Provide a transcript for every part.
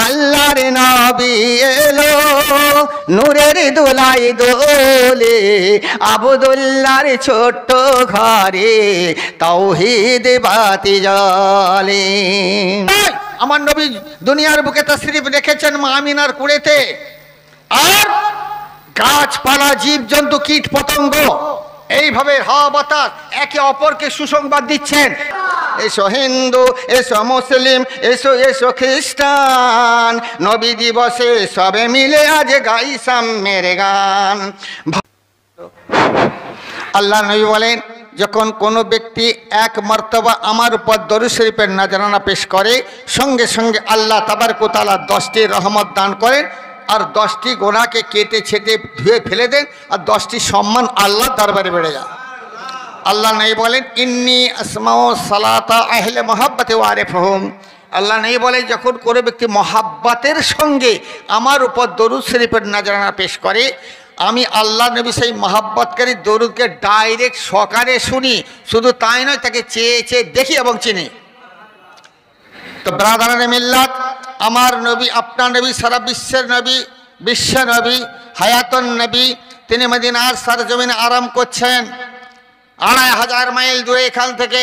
আল্লাহর নবী এলো নূরের দোলাই দোলে, আব্দুল্লাহর ছোট্ট ঘরে তাওহীদ বাতি জ্বলে। আমার নবী দুনিয়ার বুকে তাশরীফ রেখেছেন মা আমিনার কুড়েতে, আর গাছপালা জীবজন্তু কীট পতঙ্গ এইভাবে হাওয়া বাতাস একে অপরকে সুসংবাদ দিচ্ছেন। এসো হিন্দু, এসো মুসলিম, এসো এসো খ্রিস্টান, নবী দিবসে সবে মিলে আজ গাই সাম্যের গান। আল্লাহ নবী বলেন, যখন কোনো ব্যক্তি এক মর্তবা আমার উপর দরুদ শরীফের নাজরানা পেশ করে, সঙ্গে সঙ্গে আল্লাহ তাবারক ওয়া তাআলা 10টি রহমত দান করেন, আর 10টি গোনাকে কেটে ছেটে ধুয়ে ফেলে দেন, আর 10টি সম্মান আল্লাহর দরবারে বেড়ে যায়। আল্লাহ নবী বলেন, ইন্নী আসমাউ সালাতা আহলে মুহাব্বতি ওয়া আরিফুহুম। আল্লাহ নবী বলে, যখন কোনো ব্যক্তি মহাব্বতের সঙ্গে আমার উপর দরুদ শরীফের নাজরানা পেশ করে, আমি আল্লাহ নবী সেই মহাব্বতকারী দরুদকে ডাইরেক্ট সকারে শুনি, শুধু তাই নয়, তাকে চেয়ে চেয়ে দেখি এবং চিনি। তো ব্রাদারানে মিল্লাত, আমার নবী, আপনার নবী, সারা বিশ্বের নবী, বিশ্ব নবী, হায়াতুন নবী, তিনি মদিনার সরজমিনে আরাম করছেন 2500 মাইল দূরে এখান থেকে।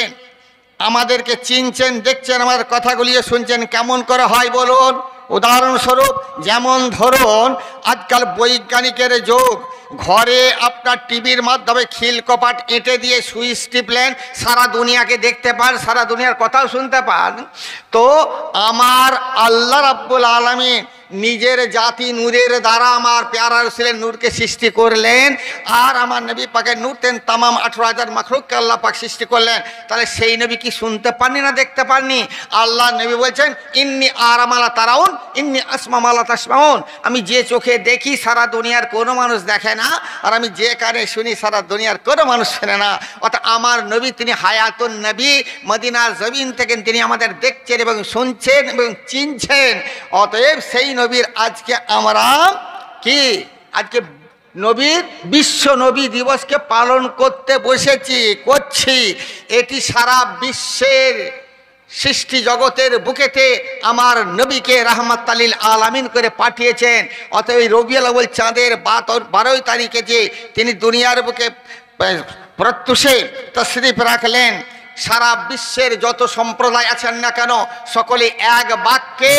আমাদেরকে চিনছেন, দেখছেন, আমার কথাগুলি শুনছেন। কেমন করে হয় বলুন? উদাহরণস্বরূপ, যেমন ধরুন আজকাল বৈজ্ঞানিকের যুগ, ঘরে আপনার টিভির মাধ্যমে খিল কপাট এঁটে দিয়ে সুইচ টিপলেন, সারা দুনিয়াকে দেখতে পান, সারা দুনিয়ার কথাও শুনতে পান। তো আমার আল্লাহ রাব্বুল আলামিন নিজের জাতি নূরের দ্বারা আমার প্যারা রাসূলের নূরকে সৃষ্টি করলেন, আর আমার নবী পাকের নূর তেন তামাম 18,000 মাখলুককে আল্লাহ পাক সৃষ্টি করলেন। তাহলে সেই নবী কি শুনতে পাননি না দেখতে পাননি? আল্লাহ নবী বলছেন, ইন্নী আরা মালা তারাউন, ইন্নী আসমা মালা তাসমাউন। আমি যে চোখে দেখি সারা দুনিয়ার কোনো মানুষ দেখে না, আর আমি যে কানে শুনি সারা দুনিয়ার কোনো মানুষ শোনে না। অর্থাৎ আমার নবী তিনি হায়াতুন নবী, মদিনার জমিন থেকে তিনি আমাদের দেখছেন এবং শুনছেন এবং চিনছেন। অতএব সেই নবীর আজকে আমরা কি আজকে নবীর বিশ্ব নবী দিবসকে পালন করতে করছি। এটি সারা বিশ্বের সৃষ্টি জগতের বুকেতে আমার নবীকে রাহমাতাল লিল আলামিন করে পাঠিয়েছেন। অতএব রবিউল আউয়াল চাঁদের 12 তারিখে যে তিনি দুনিয়ার বুকে প্রত্যুষে তাশরীফ রাখলেন, সারা বিশ্বের যত সম্প্রদায় আছেন না কেন, সকলে এক বাক্যে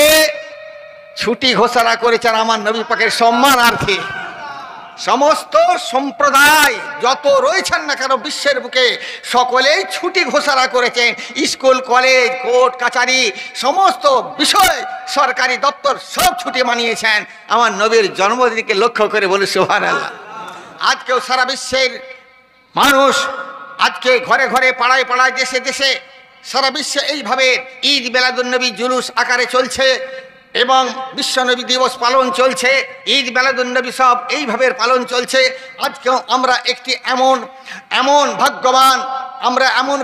ছুটি ঘোষণা করেছেন আমার নবী পাকের সম্মানার্থে। সমস্ত সম্প্রদায় যত রয়েছেন না কেন বিশ্বের বুকে, সকলেই ছুটি ঘোষণা করেছেন। স্কুল, কলেজ, কোর্ট কাছারি, সমস্ত বিষয়, সরকারি দপ্তর সব ছুটি মানিয়েছেন আমার নবীর জন্মদিনকে লক্ষ্য করে। বলে সুবহানাল্লাহ। আজকেও সারা বিশ্বের মানুষ আজকে ঘরে ঘরে, পাড়ায় পাড়ায়, দেশে দেশে, সারা বিশ্বে এইভাবে ঈদ মিলাদুন নবী জুলুস আকারে চলছে এবং বিশ্বনবী দিবস পালন চলছে, ঈদ মিলাদুন নবী সব এইভাবে পালন চলছে। আজকেও আমরা একটি এমন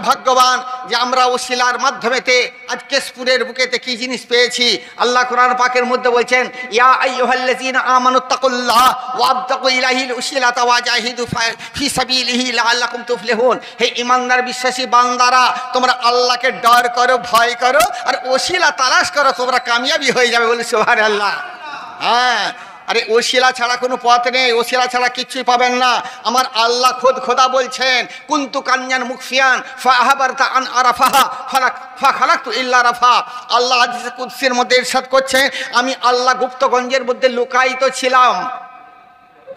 ভাগ্যবান যে আমরা ওসিলার মাধ্যমেতে আজ কেশপুরের বুকেতে কি জিনিস পেয়েছি। আল্লাহ কোরআন পাকের মধ্যে বলছেন, ইয়া আইয়ুহাল্লাযীনা আমানুত্তাকুল্লাহ ওয়াবতাগু ইলাইহিল উসিলাতা ওয়াজাহিদু ফি সাবিলিহি লাআল্লাকুম তুফলিহুন। হে ঈমানদার বিশ্বাসী বান্দারা, তোমরা আল্লাহকে ডর করো, ভয় করো, আর ওসিলা তালাশ করো, তোমরা কামিয়াবি হয়ে যাবে। বলে সুবহানাল্লাহ। হ্যাঁ, আরে ওসিলা ছাড়া কোনো পথ নেই, ওসিলা ছাড়া কিচ্ছুই পাবেন না। আমার আল্লাহ খোদা বলছেন, কুনতু কান্যান মুখফিয়ান ফাআহাবারতা আন আরাফাহা ফাখালাকতু ইল্লা রাফা। আল্লাহ হাদিসে কুদসির মধ্যে ইরশাদ করছেন, আমি আল্লাহ গুপ্তগঞ্জের মধ্যে লুকায়িত ছিলাম,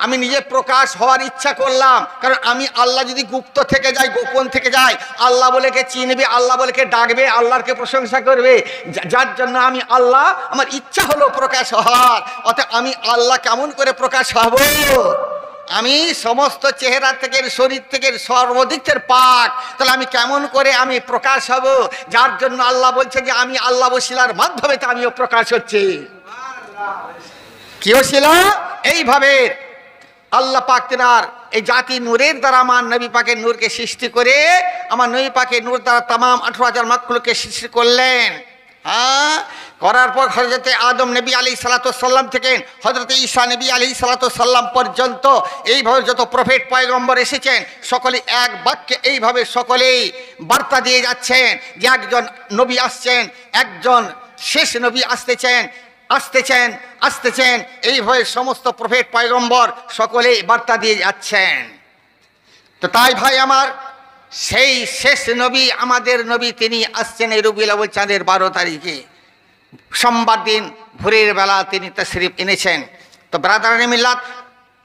আমি নিজে প্রকাশ হওয়ার ইচ্ছা করলাম। কারণ আমি আল্লাহ যদি গুপ্ত থেকে যাই, গোপন থেকে যাই, আল্লাহ বলে কে চিনবে, আল্লাহ বলে কে ডাকবে, আল্লাহকে প্রশংসা করবে। যার জন্য আমি আল্লাহ, আমার ইচ্ছা হলো প্রকাশ হওয়ার। অর্থাৎ আমি আল্লাহ কেমন করে প্রকাশ হব? আমি সমস্ত চেহারা থেকে, শরীর থেকে, সর্বদিক থেকে পাক, তাহলে আমি কেমন করে আমি প্রকাশ হব? যার জন্য আল্লাহ বলছে যে আমি আল্লাহ ওসিলার মাধ্যমে তো আমিও প্রকাশ হচ্ছি। কি ওসিলা? এইভাবে আল্লাহ পাক তেনার এই জাতি নূরের দ্বারা আমার নবী পাকের নূরকে সৃষ্টি করে, আমার নবী পাকের নূর দ্বারা তামাম 18,000 মাখলুককে সৃষ্টি করলেন। হ্যাঁ, করার পর হযরতে আদম নবী আলাইহিস সালাতু সাল্লাম থেকে হযরতে ঈসা নবী আলাইহিস সালাতু সাল্লাম পর্যন্ত এইভাবে যত প্রফেট পয়গম্বর এসেছেন, সকলে এক বাক্যে এইভাবে সকলেই বার্তা দিয়ে যাচ্ছেন যে একজন নবী আসছেন, একজন শেষ নবী আসতেছেন, আসতেছেন আসতেছেন, এইভাবে সমস্ত প্রফেট পয়গম্বর সকলেই বার্তা দিয়ে যাচ্ছেন। তো তাই ভাই আমার, সেই শেষ নবী, আমাদের নবী, তিনি আসছেন এই রবিউল আউয়াল চাঁদের 12 তারিখে, সোমবার দিন ভোরের বেলা তিনি তাশরিফ এনেছেন। তো ব্রাদারানে মিল্লাত,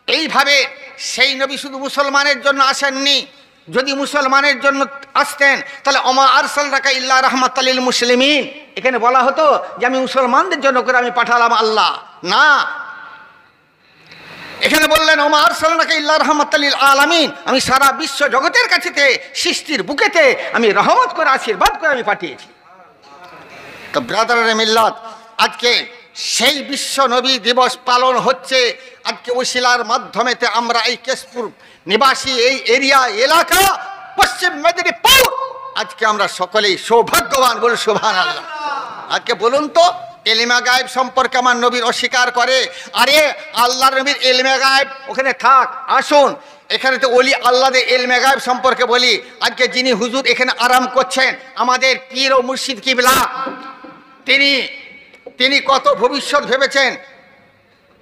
এইভাবে সেই নবী শুধু মুসলমানের জন্য আসেননি। যদি মুসলমানের জন্য আসতেন তাহলে ওমা আরসালনাকা ইল্লা রাহমাতাল লিল মুসলিমিন, এখানে বলা হতো যে আমি মুসলমানদের জন্য করে আমি পাঠালাম আল্লাহ, না, এখানে বললেন ওমা আরসালনাকা ইল্লা রাহমাতাল লিল আলামিন, আমি সারা বিশ্ব জগতের কাছেতে, সৃষ্টির বুকেতে আমি রহমত করে, আশীর্বাদ করে আমি পাঠিয়েছি। তো ব্রাদারানে মিল্লাত, আজকে সেই বিশ্ব নবী দিবস পালন হচ্ছে। আজকে ওসিলার মাধ্যমেতে আমরা এই কেশপুর নিবাসী, এই এরিয়া এলাকা, পশ্চিম মেদিনীপুর, আজকে আমরা সকলেই সৌভাগ্যবান, বলে সুবহানাল্লাহ। আজকে বলুন তো, ইলমে গায়েব সম্পর্কে আমার নবীর অস্বীকার করে? আরে আল্লাহর নবীর ইলমে গায়েব ওখানে থাক, আসুন এখানে তো ওলি আল্লাহদের ইলমে গায়েব সম্পর্কে বলি। আজকে যিনি হুজুর এখানে আরাম করছেন, আমাদের পীর ও মুর্শিদ কিবলা, তিনি কত ভবিষ্যৎ ভেবেছেন,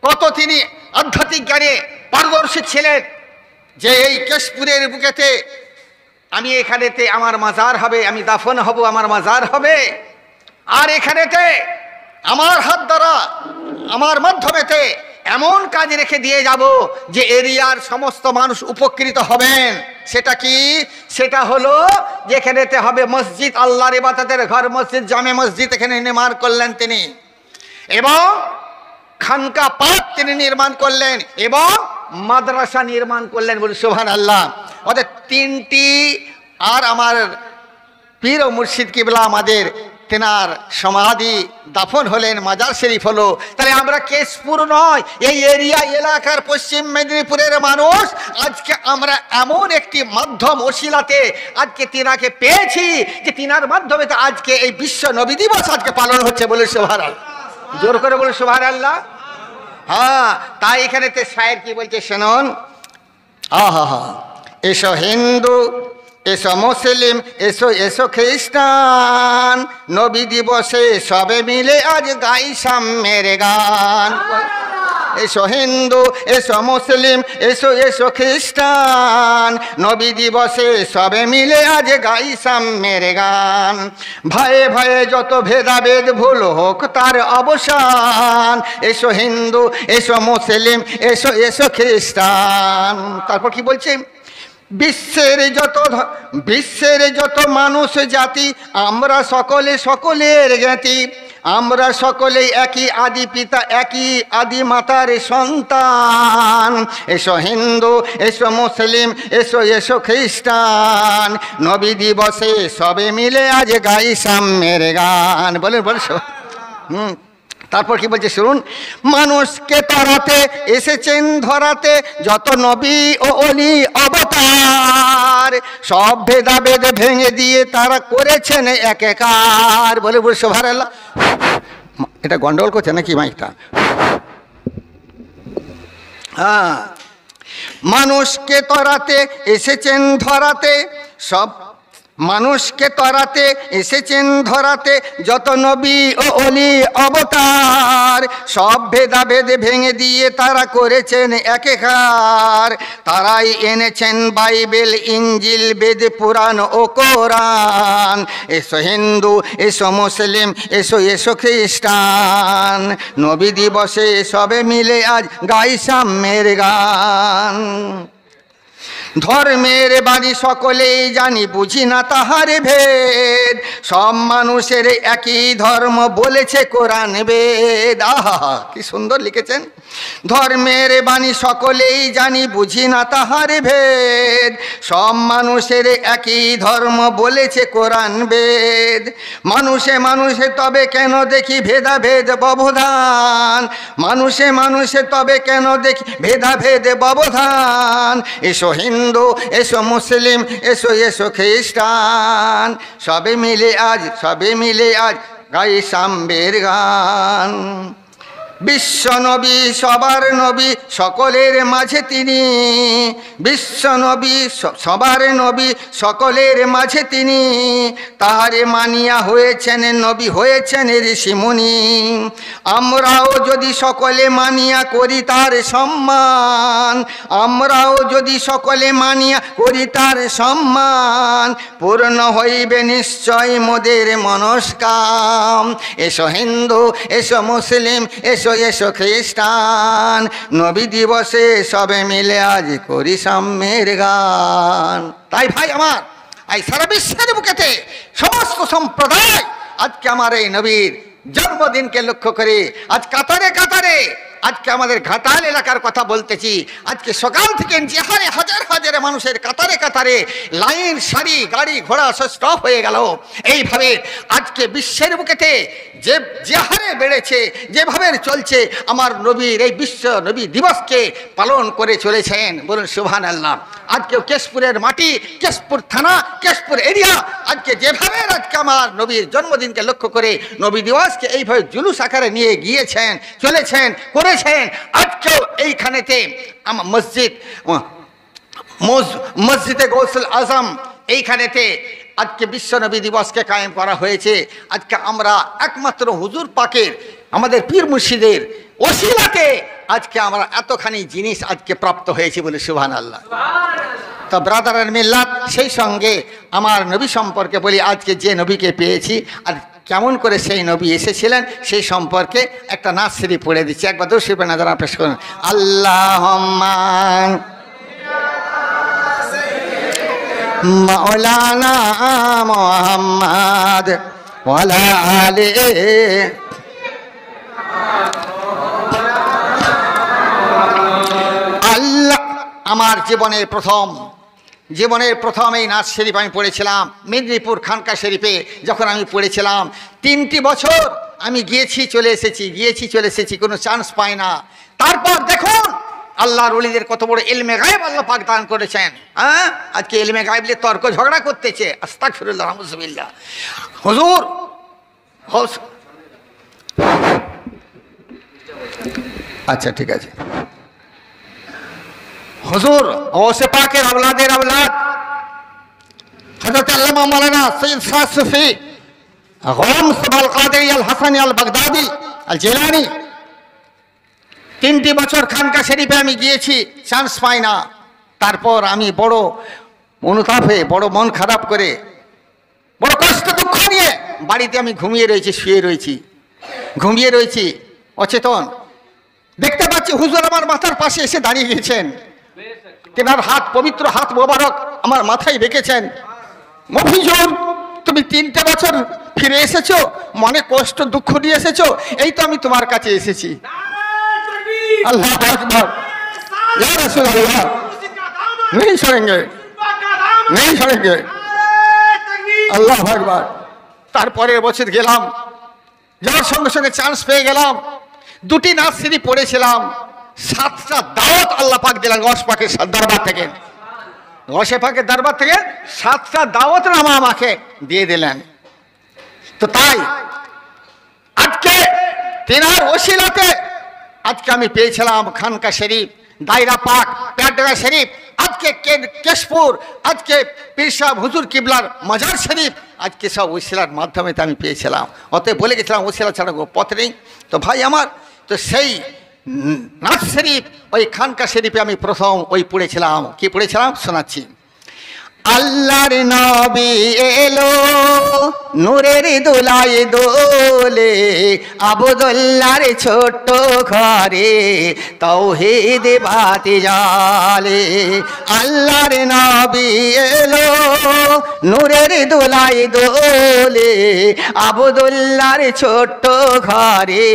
কত তিনি আধ্যাত্মিক জ্ঞানে পারদর্শী ছিলেন, যে এই কেশপুরের বুকেতে আমি এখানেতে আমার মাজার হবে, আমি দাফন হব, আমার মাজার হবে, আর এখানেতে আমার হাত দ্বারা, আমার মাধ্যমেতে এমন কাজ রেখে দিয়ে যাব যে এরিয়ার সমস্ত মানুষ উপকৃত হবেন। সেটা কি? সেটা হলো যেখানেতে হবে মসজিদ, আল্লাহর ইবাদতের ঘর, মসজিদ, জামে মসজিদ এখানে নির্মাণ করলেন তিনি, এবং খানকা পাক তিনি নির্মাণ করলেন, এবং মাদ্রাসা নির্মাণ করলেন, বলি সুবহানাল্লাহ। ওদের তিনটি, আর আমার পীর ও মুর্শিদ কিবলা আমাদের তেনার সমাধি দাফন হলেন, মাজার শরীফ হলো। তাহলে আমরা কেশপুর নয়, এই এরিয়া এলাকার পশ্চিম মেদিনীপুরের মানুষ আজকে আমরা এমন একটি মাধ্যম ওসিলাতে আজকে তিনাকে পেয়েছি যে তিনার মাধ্যমে তো আজকে এই বিশ্ব নবী দিবস আজকে পালন হচ্ছে, বলে সুবহানাল্লাহ। জোর করে বলে সুবহানাল্লাহ। হ্যাঁ, তাই এখানেতে শায়ের কি বলছে শুনুন। আহা, এসো হিন্দু, এসো মুসলিম, এসো এসো খ্রিস্টান, নবী দিবসে সবে মিলে আজ গাই সাম্যের গান। এসো হিন্দু, এসো মুসলিম, এসো এসো খ্রিস্টান, নবী দিবসে সবে মিলে আজ গাই সাম্যের গান। ভয়ে ভয়ে যত ভেদাভেদ ভুল হোক তার অবসান। এসো হিন্দু, এসো মুসলিম, এসো এসো খ্রিস্টান। তারপর কি বলছে? বিশ্বের যত মানুষ জাতি, আমরা সকলে সকলের জ্ঞাতি, আমরা সকলেই একই আদি পিতা, একই আদি মাতার সন্তান। এসো হিন্দু, এসো মুসলিম, এসো এসো খ্রিস্টান, নবী দিবসে সবে মিলে আজ গাই সাম্যের গান। বলেন বলে তারপর কি বলছে শুনুন। মানুষকে তাড়াতে এসেছেন ধরাতে যত নবী ও অলি অবতার, সব ভেদাভেদ ভেঙে দিয়ে তারা করেছেন একাকার। বলে বলে সুবহানাল্লাহ। এটা গন্ডগোল করছে নাকি মাইকটা? হ্যাঁ, মানুষকে তাড়াতে এসেছেন ধরাতে, সব মানুষকে তাড়াতে এসেছেন ধরাতে যত নবী ও অলি অবতার, সব ভেদাভেদ ভেঙে দিয়ে তারা করেছেন একাকার। তারাই এনেছেন বাইবেল, ইঞ্জিল, বেদ, পুরাণ ও কোরআন। এসো হিন্দু, এসো মুসলিম, এসো এসো খ্রিস্টান, নবী দিবসে সবে মিলে আজ গাই সাম্যের গান। ধর্মের বাণী সকলেই জানি, বুঝি না তাহার ভেদ, সব মানুষের একই ধর্ম বলেছে কোরআন বেদ। আহা, কি সুন্দর লিখেছেন। ধর্মের বাণী সকলেই জানি, বুঝি না তাহার ভেদ, সব মানুষের একই ধর্ম বলেছে কোরআন বেদ। মানুষে মানুষে তবে কেন দেখি ভেদাভেদ ব্যবধান, মানুষে মানুষে তবে কেন দেখি ভেদাভেদ ব্যবধান। এসো হিন্দু, এসো মুসলিম, এসো এসো খ্রিস্টান, সবে মিলে আজ গাই সাম্যের গান। বিশ্ব নবী সবার নবী সকলের মাঝে তিনি, বিশ্ব নবী সবার নবী সকলের মাঝে তিনি, তাহারে মানিয়া হয়েছেন নবী হয়েছেন ঋষিমুনি। আমরাও যদি সকলে মানিয়া করি তার সম্মান, আমরাও যদি সকলে মানিয়া করি তার সম্মান, পূর্ণ হইবে নিশ্চয় মোদের মনস্কাম। এসো হিন্দু, এসো মুসলিম, এসো এসো খ্রিস্টান, নবী দিবসে সবে মিলে আজ করি সাম্যের গান। তাই ভাই আমার, এই সারা বিশ্বের বুকেতে সমস্ত সম্প্রদায় আজকে আমার এই নবীর জন্মদিনকে লক্ষ্য করে আজ কাতারে কাতারে, আজকে আমাদের ঘাটাল এলাকার কথা বলতেছি, আজকে সকাল থেকে যে হারে হাজার হাজার মানুষের কাতারে কাতারে লাইন সারি গাড়ি ঘোড়া স্টপ হয়ে গেল, এইভাবে আজকে বিশ্বের বুকেতে যে হারে বেড়েছে, যেভাবে চলছে আমার নবীর এই বিশ্ব নবী দিবসকে পালন করে চলেছেন, বলুন সুবহানাল্লাহ। আজকে কেশপুরের মাটি, কেশপুর থানা, কেশপুর এরিয়া আজকে যেভাবে আজকে আমার নবীর জন্মদিনকে লক্ষ্য করে নবী দিবসকে এইভাবে জুলুস আকারে নিয়ে গিয়েছেন, চলেছেন, করেছেন। আজকেও এইখানেতে আমার মসজিদে গৌসুল আজম এইখানেতে আজকে বিশ্ব নবী দিবসকে কায়েম করা হয়েছে। আজকে আমরা একমাত্র হুজুর পাকের আমাদের পীর মুর্শিদের ওসিলাতে আজকে আমরা এতখানি জিনিস আজকে প্রাপ্ত হয়েছি, বলে সুবহানাল্লাহ। তো ব্রাদার মিল্লাত, সেই সঙ্গে আমার নবী সম্পর্কে বলি, আজকে যে নবীকে পেয়েছি আর কেমন করে সেই নবী এসেছিলেন সেই সম্পর্কে একটা নাচ শরীফ পড়ে দিচ্ছি, একবার দরুদ শরীফের নাজারা পেশ করুন। আল্লাহুম্মা মাওলানা মুহাম্মদ ওয়ালা আলি। আল্লাহ, আমার জীবনের প্রথম এই নাচ শরীফ আমি পড়েছিলাম মেদিনীপুর খানকা শরীফে। যখন আমি পড়েছিলাম 3টি বছর আমি গিয়েছি চলে এসেছি, কোনো চান্স পাই না। তারপর দেখুন আল্লাহর ওলিদের কত বড় ইলমে গায়েব আল্লাহ পাক দান করেছেন। হ্যাঁ, আজকে ইলমে গায়েব নিয়ে তর্ক ঝগড়া করতেছে, আস্তাগফিরুল্লাহ নাউযুবিল্লাহ। হুজুর আচ্ছা ঠিক আছে, হুজুর গৌসে পাকের আওলাদের আওলাদ হযরত আল্লামা মাওলানা সৈয়দ শাহ সুফি গমস আল কাদেরী আল হাসানী আল বাগদাদি আল জিলানী 3টি বছর খানকা শরীফে আমি গিয়েছি, চান্স পাই না। তারপর আমি বড় অনুতাপে, বড় মন খারাপ করে, বড় কষ্ট দুঃখ নিয়ে বাড়িতে আমি ঘুমিয়ে রয়েছি অচেতন। দেখতে পাচ্ছি হুজুর আমার মাথার পাশে এসে দাঁড়িয়ে গেছেন, তেনার হাত, পবিত্র হাত মোবারক আমার মাথায় রেখেছেন। মফিজুর, তুমি 3টে বছর ফিরে এসেছো, মনে কষ্ট দুঃখ নিয়ে এসেছো, এই তো আমি তোমার কাছে এসেছি। আল্লাহু আকবার, ইয়া রাসূলুল্লাহ, नहीं छोड़ेंगे। আল্লাহু আকবার। তারপরের বছর গেলাম, যাওয়ার সঙ্গে সঙ্গে চান্স পেয়ে গেলাম। 2টি নাচ শরীফ পড়েছিলাম, 7টা দাওয়াত আল্লাহ পাক দিলেন গৌস পাকের দরবার থেকে, গৌসে পাকের দরবার থেকে 7টা দাওয়াত নামা আমাকে দিয়ে দিলেন। তো তাই আজকে তেনার ওসিলাতে আজকে আমি পেয়েছিলাম খানকা শরীফ, দায়রা পাক, পেটডাঙ্গা শরীফ, আজকে কেশপুর, আজকে পীর সাহেব হুজুর কিবলার মাজার শরীফ, আজকে সব ওসিলার মাধ্যমে আমি পেয়েছিলাম। অতএব বলে গেছিলাম ওসিলা ছাড়া পথ নেই। তো ভাই আমার, তো সেই নাচ শরীফ, ওই খানকা শরীফে আমি প্রথম ওই পড়েছিলাম। কি পড়েছিলাম শোনাচ্ছি। আল্লাহর নবী এলো নূরের দোলায় দোলে, আবদুল্লাহর ছোট্ট ঘরে তাওহীদ বাতি জ্বালে। আল্লাহর নবী এলো নূরের দোলায় দোলে, আবদুল্লাহর ছোট্ট ঘরে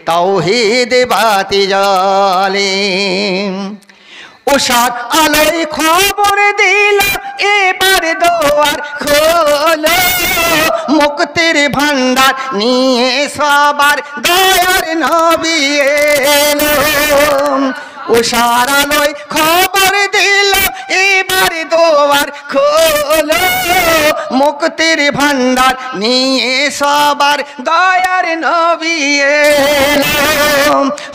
তাওহীদ বাতি জ্বালে। উষার আলোয় খবর দিল এবার দুয়ার খোলো, মুক্তির ভান্ডার নিয়ে সবার দয়ার নবী এলো। উষার আলোয় খবর দিল এবার দুয়ার খোলো, মুক্তির ভান্ডার নিয়ে সবার দয়ার নবী এলো।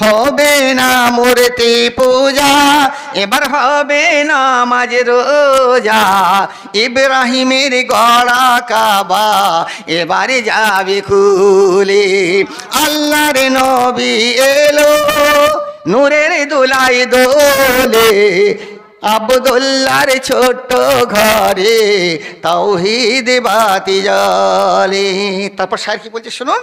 হবে না মূর্তি পূজা, এবার হবে নামাজ রোজা। ইব্রাহিমের গড়া কাবা এবারে যাবে খুলে। আল্লাহর নবী এলো নূরের দোলাই দোলে, আব্দুল্লাহর ছোট্ট ঘরে তাওহীদ বাতি জ্বলে। তারপর স্যার কি বলছে শুনুন।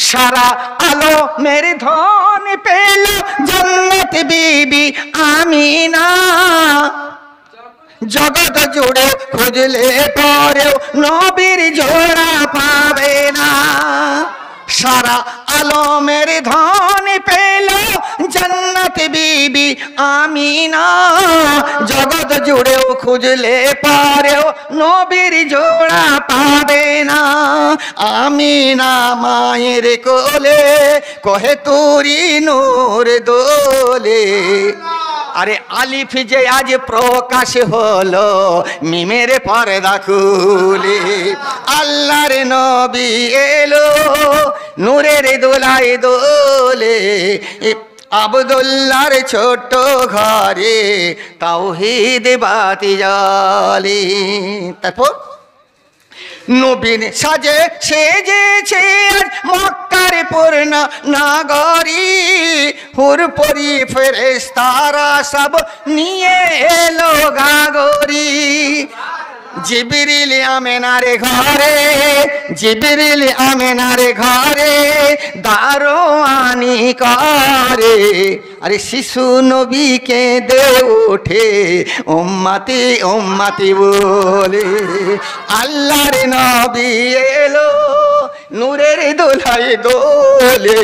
সারা আলো মেরে ধন পেল জান্নাত বিবি আমিনা, জগৎ জুড়ে খুঁজলে পরেও নবীর জোড়া পাবে না। সারা আলমের ধন পেল জান্নাত বিবি আমিনা, জগৎ জুড়েও খুঁজলে পারেও নবীর জোড়া পাবে না। আমিনা মায়ের কোলে কহে তুরি নূর দোলে। আরে আলিফ যে আজ প্রকাশ হলো মিমের পর্দা খুলে। আল্লাহর নবী এলো নূরের দোলায় দোলে, আব্দুল্লাহর ছোট্ট ঘরে তাওহীদ বাতি জ্বলে। তারপর নবীন সাজে সেজেছে মক্কার পূর্ণ নগরী, হুরপরি ফেরেশতারা সব নিয়ে এলো গাগরি। জিবরিল আমেনার ঘরে, জিবরিল আমেনার ঘরে দারোয়ানি করে। আরে শিশু নবীকে দে ওঠে উম্মতি উম্মতি বলে। আল্লাহর নবী এলো নূরের দোলাই দোলে,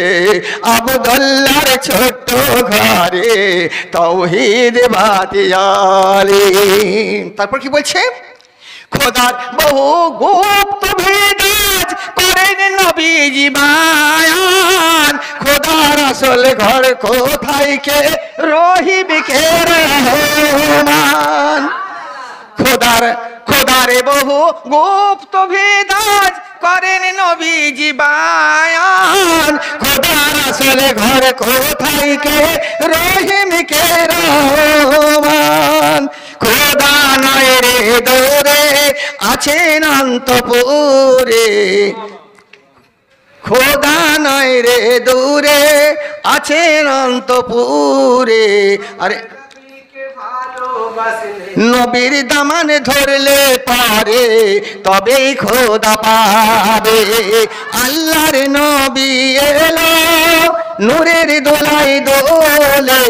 আব্দুল্লাহর ছোট্ট ঘরে তাওহীদ বাতি জ্বলে। তারপর কি বলছে? খোদার বহু গুপ্ত ভেদাজ করেন নবীজি বায়ান, খোদার আসল ঘর কোথায় কে রহিবে কে রহমান। খোদার বহু গুপ্ত ভেদাজ করেন নবীজি বায়ান, খোদার আসল ঘর কোথায় কে রহিম কে রহমান। খোদা নয় রে দূরে আছেন অন্তপুরে, খোদা নয় রে দূরে আছেন অন্তপুরে। আরে নবীর দামান ধরলে পারে তবেই খোদা পাবে। আল্লাহর নবী এলো নূরের দোলাই দোলে,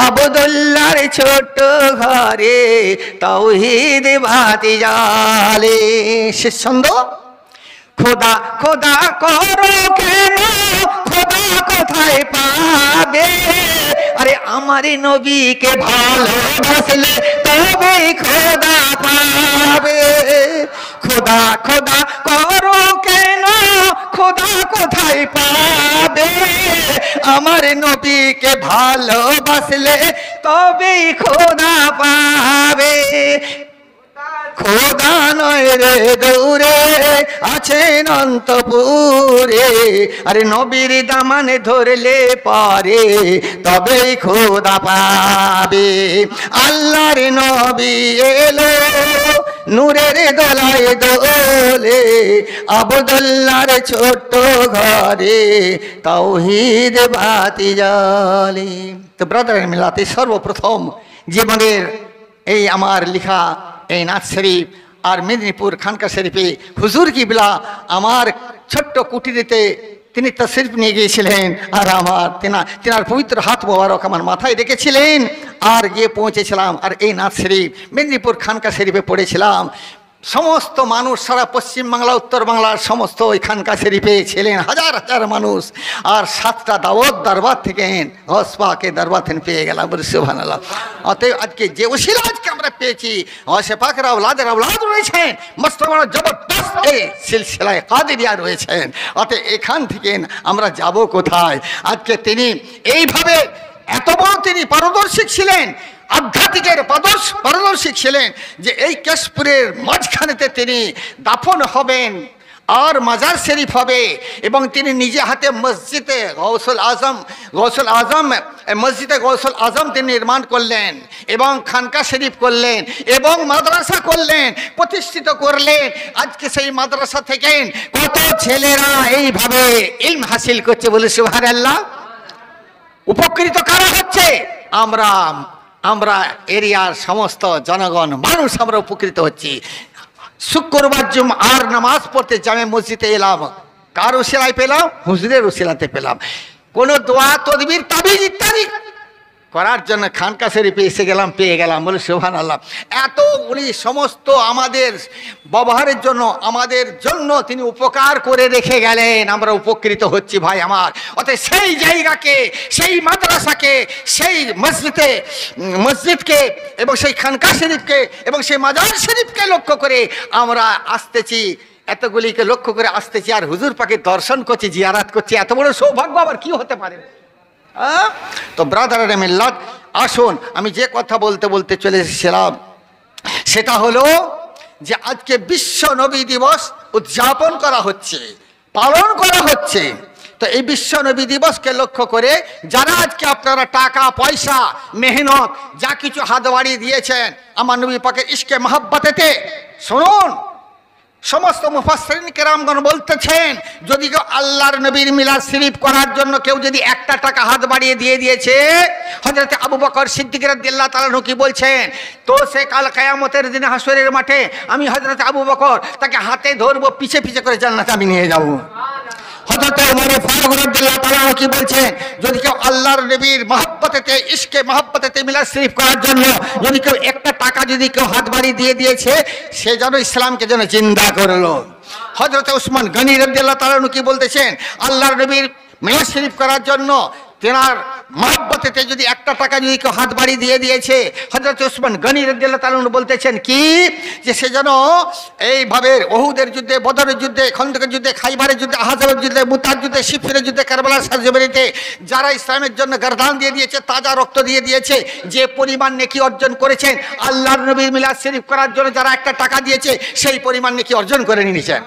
আব্দুল্লাহর ছোট্ট ঘরে তাওহীদ বাতি জ্বলে। শেষ ছন্দ। খোদা খোদা করো কেন, খোদা কোথায় পাবে? আরে আমার নবীকে ভালোবাসলে তবেই খোদা পাবে। খোদা খোদা করো কেন, খোদা কোথায় পাবে? আমার নবীকে ভালোবাসলে তবেই খোদা পাবে। খোদা নয় রে দূরে আছেন অন্তপুরে, আরে নবীর দামানে ধরলে পারে তবেই খোদা পাবে। আল্লাহর নবী এলো নূরের দোলায় দোলে, আব্দুল্লাহর ছোট্ট ঘরে তাওহীদ বাতি জ্বলে। তো ব্রাদার মিলাতে সর্বপ্রথম জীবনের এই আমার লেখা এই নাথ শরীফ আর মেদিনীপুর খানকা শরীফে হুজুর কিবলা আমার ছোট্ট কুটিরেতে তিনি তশরিফ নিয়ে গিয়েছিলেন, আর আমার তেনার পবিত্র হাত মোবারক আমার মাথায় রেখেছিলেন, আর গিয়ে পৌঁছেছিলাম। আর এই নাথ শরীফ মেদিনীপুর খানকা শরীফে পড়েছিলাম। সমস্ত মানুষ সারা পশ্চিমবাংলা উত্তর বাংলার সমস্ত ওই খানকা শরীফে ছিলেন, হাজার হাজার মানুষ। আর 7টা দাওয়াত দরবার থেকে গসপাকে দরবার থেকে পেয়ে গেলাম, সুবহানাল্লাহ। অতএব আজকে যে ওসিলা আজকে আমরা পেয়েছি, ওসে পাকের আওলাদের আওলাদ রয়েছেন, মস্ত বড় জবরদস্ত এই সিলসিলায় কাদেরিয়া রয়েছেন। অতএব এখান থেকে আমরা যাব কোথায়? আজকে তিনি এইভাবে এত বড় তিনি পারদর্শী ছিলেন, আধ্যাত্মিকের পারদর্শী ছিলেন যে এই কেশপুরের মাঝখানেতে তিনি দাফন হবেন। আর মাজার শরীফ হবে এবং তিনি নিজে হাতে মসজিদে গৌসুল আজম মসজিদে গৌসুল আজম তিনি নির্মাণ করলেন এবং খানকা শরীফ করলেন এবং মাদ্রাসা করলেন, প্রতিষ্ঠিত করলেন। আজকে সেই মাদ্রাসা থেকে কত ছেলেরা এইভাবে ইলম হাসিল করছে, বলে সুবহানাল্লাহ। উপকৃত কারা হচ্ছে? আমরা এরিয়ার সমস্ত জনগণ মানুষ আমরা উপকৃত হচ্ছি। শুক্রবার আর নামাজ পড়তে জামে মসজিদে এলাম, কার উসিলায় পেলাম? হুজুরের উসিলাতে পেলাম। কোনো দোয়া তদবির তাবিজ ইত্যাদি করার জন্য খানকা শরীফে এসে গেলাম, পেয়ে গেলাম, বলে সুবহানাল্লাহ। এত উনি সমস্ত আমাদের ব্যবহারের জন্য আমাদের জন্য তিনি উপকার করে রেখে গেলেন, আমরা উপকৃত হচ্ছি ভাই আমার। অতএব সেই জায়গাকে, সেই মাদ্রাসাকে, সেই মসজিদকে এবং সেই খানকা শরীফকে এবং সেই মাজার শরীফকে লক্ষ্য করে আমরা আসতেছি, এতগুলিকে লক্ষ্য করে আসতেছি আর হুজুর পাকে দর্শন করছি, জিয়ারাত করছি। এত বড় সৌভাগ্য আবার কি হতে পারে? তো ব্রাদার মিল্লাত, আসুন আমি যে কথা বলতে চলে এসেছিলাম সেটা হলো যে আজকে বিশ্ব নবী দিবস উদযাপন করা হচ্ছে, পালন করা হচ্ছে। তো এই বিশ্ব নবী দিবসকে লক্ষ্য করে যারা আজকে আপনারা টাকা পয়সা মেহনত যা কিছু হাত বাড়িয়ে দিয়েছেন আমার নবী পাকের ইশকে মহব্বতেতে, শুনুন সমস্ত মুফাসসিরিন কেরামগণ বলতেছেন যদি কেউ আল্লাহর নবীর মিলাদ শরীফ করার জন্য কেউ যদি একটা টাকা হাত বাড়িয়ে দিয়ে দিয়েছে, হযরত আবু বকর সিদ্দিক রাদিয়াল্লাহু তাআলা কি বলছেন, তো সে কাল কিয়ামতের দিনে হাসরের মাঠে আমি হযরত আবু বকর তাকে হাতে ধরবো, পিছে পিছে করে জান্নাতে আমি নিয়ে যাব। হযরত ওমর ফারুক রাদিয়াল্লাহু তাআলা কি বলছেন, যদি কেউ আল্লাহর নবীর মহব্বতেতে ইশকে মহব্বতেতে মিলাদ শরীফ করার জন্য যদি কেউ একটা টাকা যদি কেউ হাত বাড়িয়ে দিয়ে দিয়েছে, সে যেন ইসলামকে যেন জিন্দা করলো। হযরত উসমান গনি রাদিয়াল্লাহু তাআলা কি বলতেছেন, আল্লাহর নবীর মিলাদ শরীফ করার জন্য তেনার মহব্বতেতে যদি একটা টাকা যদি কেউ হাত বাড়িয়ে দিয়ে দিয়েছে, হযরত উসমান গনি রাদিয়াল্লাহু তাআলা বলতেছেন কি, যে সে যেন এইভাবে ওহুদের যুদ্ধে, বদরের যুদ্ধে, খন্দকের যুদ্ধে, খাইবারের যুদ্ধে, আহজাবের যুদ্ধে, মুতার যুদ্ধে, সিফফিনের যুদ্ধে, কারবালার সাজবেরিতে যারা ইসলামের জন্য গর্দান দিয়ে দিয়েছে, তাজা রক্ত দিয়ে দিয়েছে, যে পরিমাণ নেকি অর্জন করেছেন আল্লাহর নবীর মিলাদ শরীফ করার জন্য যারা একটা টাকা দিয়েছে সেই পরিমাণ নেকি অর্জন করে নিয়েছেন।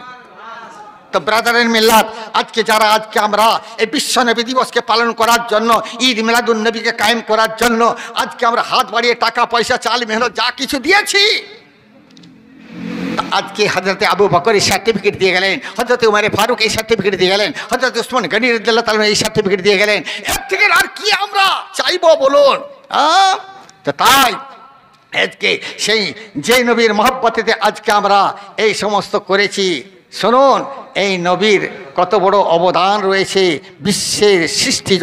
তো ব্রাদারের মিল্লাত, আজকে আমরা এই বিশ্ব নবী দিবসকে পালন করার জন্য, ঈদ মিলাদুন নবীকে কায়েম করার জন্য আজকে আমরা হাত বাড়িয়ে টাকা পয়সা চাল মেহনত যা কিছু দিয়েছি, আজকে হযরত আবু বকর এই সার্টিফিকেট দিয়ে গেলেন, হযরত উমর ফারুক এই সার্টিফিকেট দিয়ে গেলেন, হযরত উসমান গনি রাদিয়াল্লাহু তাআলা এই সার্টিফিকেট দিয়ে গেলেন। এর থেকে আর কি আমরা চাইবো বলুন? তো তাই আজকে সেই যে নবীর মহব্বতেতে আজকে আমরা এই সমস্ত করেছি। শুনুন, এই নবীর কত বড় অবদান রয়েছে, বিশ্বের সৃষ্টি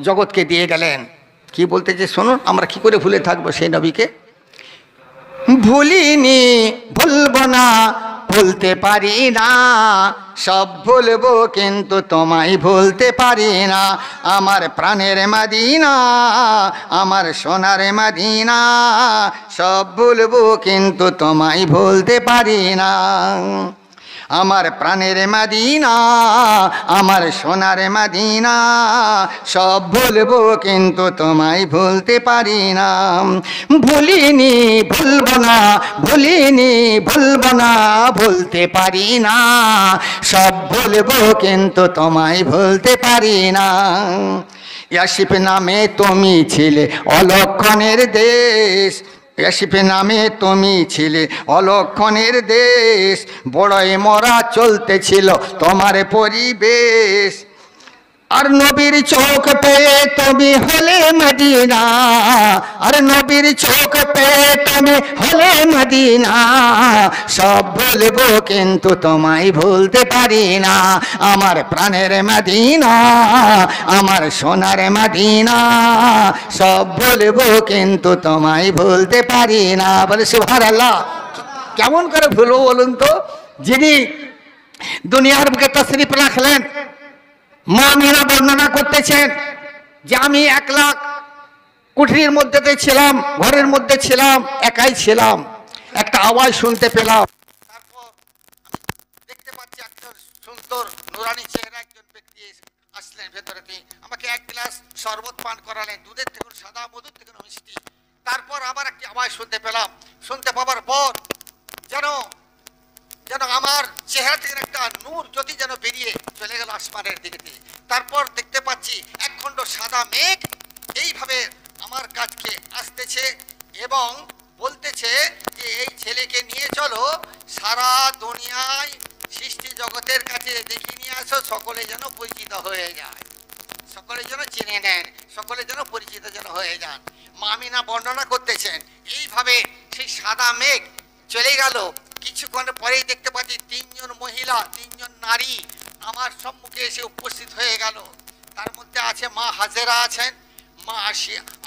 জগৎকে দিয়ে গেলেন। কি বলতে যে শুনুন, আমরা কি করে ভুলে থাকবো সেই নবীকে? ভুলিনি, ভুলবো না, ভুলতে পারি না, সব ভুলবো কিন্তু তোমায় ভুলতে পারি না। আমার প্রাণের মদিনা, আমার সোনার মদিনা, সব ভুলবো কিন্তু তোমায় ভুলতে পারি না। আমার প্রাণের মদিনা, আমার সোনার মদিনা, সব ভুলবো কিন্তু তোমায় ভুলতে পারি না। ভুলিনি, ভুলবো না, ভুলিনি, ভুলবো না, ভুলতে পারি না, সব ভুলবো কিন্তু তোমায় ভুলতে পারি না। ইয়াসিফ নামে তুমি ছিলে অলক্ষণের দেশ, ইয়াসিফ নামে তুমি ছিলে অলক্ষণের দেশ, বড়ই মরা চলতেছিল তোমার পরিবেশ। আর নবীর চোখ পেয়ে তুমি হলে মদিনা, আর নবীর চোখ পেয়ে তুমি হলে মদিনা, সব ভুলবো কিন্তু তোমায় ভুলতে পারি না। আমার প্রাণের মদিনা, আমার সোনার মদিনা, সব ভুলবো কিন্তু তোমায় ভুলতে পারি না। বলে সুবহানাল্লাহ। কেমন করে ভুলবো বলুন তো? যিনি দুনিয়ার বুকে তশরিফ রাখলেন, মা মিনা বর্ণনা করতেছেন যে আমি 1 লাখ কুঠরির মধ্যে ছিলাম, ঘরের মধ্যে ছিলাম, একাই ছিলাম, একটা আওয়াজ শুনতে পেলাম। তারপর দেখতে পাচ্ছি একজন সুন্দর নুরানি চেহারা একজন ব্যক্তি আসলেন ভেতরেতে, আমাকে 1 গ্লাস শরবত পান করালেন, দুধের থেকে সাদা, মধুর থেকে মিষ্টি। তারপর আবার একটি আওয়াজ শুনতে পেলাম, শুনতে পাওয়ার পর যেন আমার চেহারা থেকে একটা নূর জ্যোতি যেন বেরিয়ে চলে গেল আসমানের দিকে। তারপর দেখতে পাচ্ছি একখণ্ড সাদা মেঘ এইভাবে আমার কাছকে আসতেছে এবং বলতেছে যে এই ছেলেকে নিয়ে চলো, সারা দুনিয়ায় সৃষ্টি জগতের কাছে দেখিয়ে নিয়ে আসো, সকলে যেন পরিচিত হয়ে যায়, সকলে যেন চিনে নেন, সকলে যেন পরিচিত যেন হয়ে যান। মা আমিনা বর্ণনা করতেছেন এইভাবে সেই সাদা মেঘ চলে গেল। কিছুক্ষণ পরেই দেখতে পাচ্ছি তিনজন মহিলা, তিনজন নারী আমার সম্মুখে এসে উপস্থিত হয়ে গেল। তার মধ্যে আছে মা হাজেরা আছেন, মা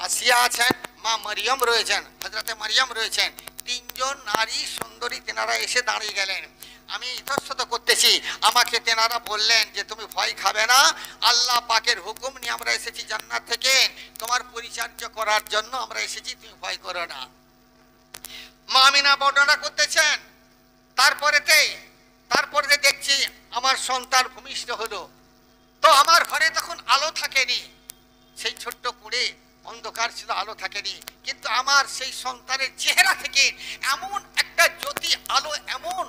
আসিয়া আছেন, মা মারিয়াম রয়েছেন, হযরতে মারিয়াম রয়েছেন। তিনজন নারী সুন্দরী তেনারা এসে দাঁড়িয়ে গেলেন। আমি ইতস্তত করতেছি, আমাকে তেনারা বললেন যে তুমি ভয় খাবে না, আল্লাহ পাকের হুকুম নিয়ে আমরা এসেছি জান্নাত থেকে, তোমার পরিচর্যা করার জন্য আমরা এসেছি, তুমি ভয় করো না। মা আমিনা বর্ণনা করতেছেন তারপরে দেখছি আমার সন্তান ভূমিষ্ঠ হলো। তো আমার ঘরে তখন আলো থাকেনি, সেই ছোট্ট কুঁড়ে অন্ধকার ছিল, আলো থাকেনি, কিন্তু আমার সেই সন্তানের চেহারা থেকে এমন একটা জ্যোতি আলো এমন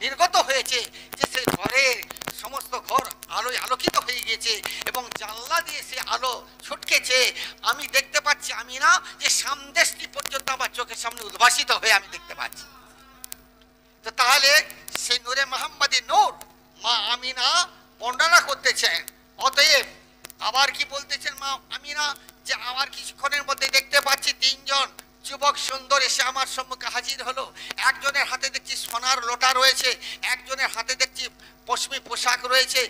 নির্গত হয়েছে যে সেই ঘরের সমস্ত ঘর আলোয় আলোকিত হয়ে গেছে এবং জানলা দিয়ে সে আলো ছটকেছে। আমি দেখতে পাচ্ছি আমি না যে সামদেশটি পর্যন্ত আমার চোখের সামনে উদ্ভাসিত হয়ে আমি দেখতে পাচ্ছি। তো তাহলে সেই নূরে মোহাম্মদী নূর মা আমিনা বর্ণনা করতেছেন। অতএব আবার কি বলতেছেন মা আমিনা যে আমার কিছুক্ষণের মধ্যে দেখতে পাচ্ছি তিনজন যুবক সুন্দর এসে আমার সম্মুখে হাজির হলো। একজনের হাতে দেখছি সোনার লোটা রয়েছে, একজনের হাতে দেখছি পশমি পোশাক রয়েছে,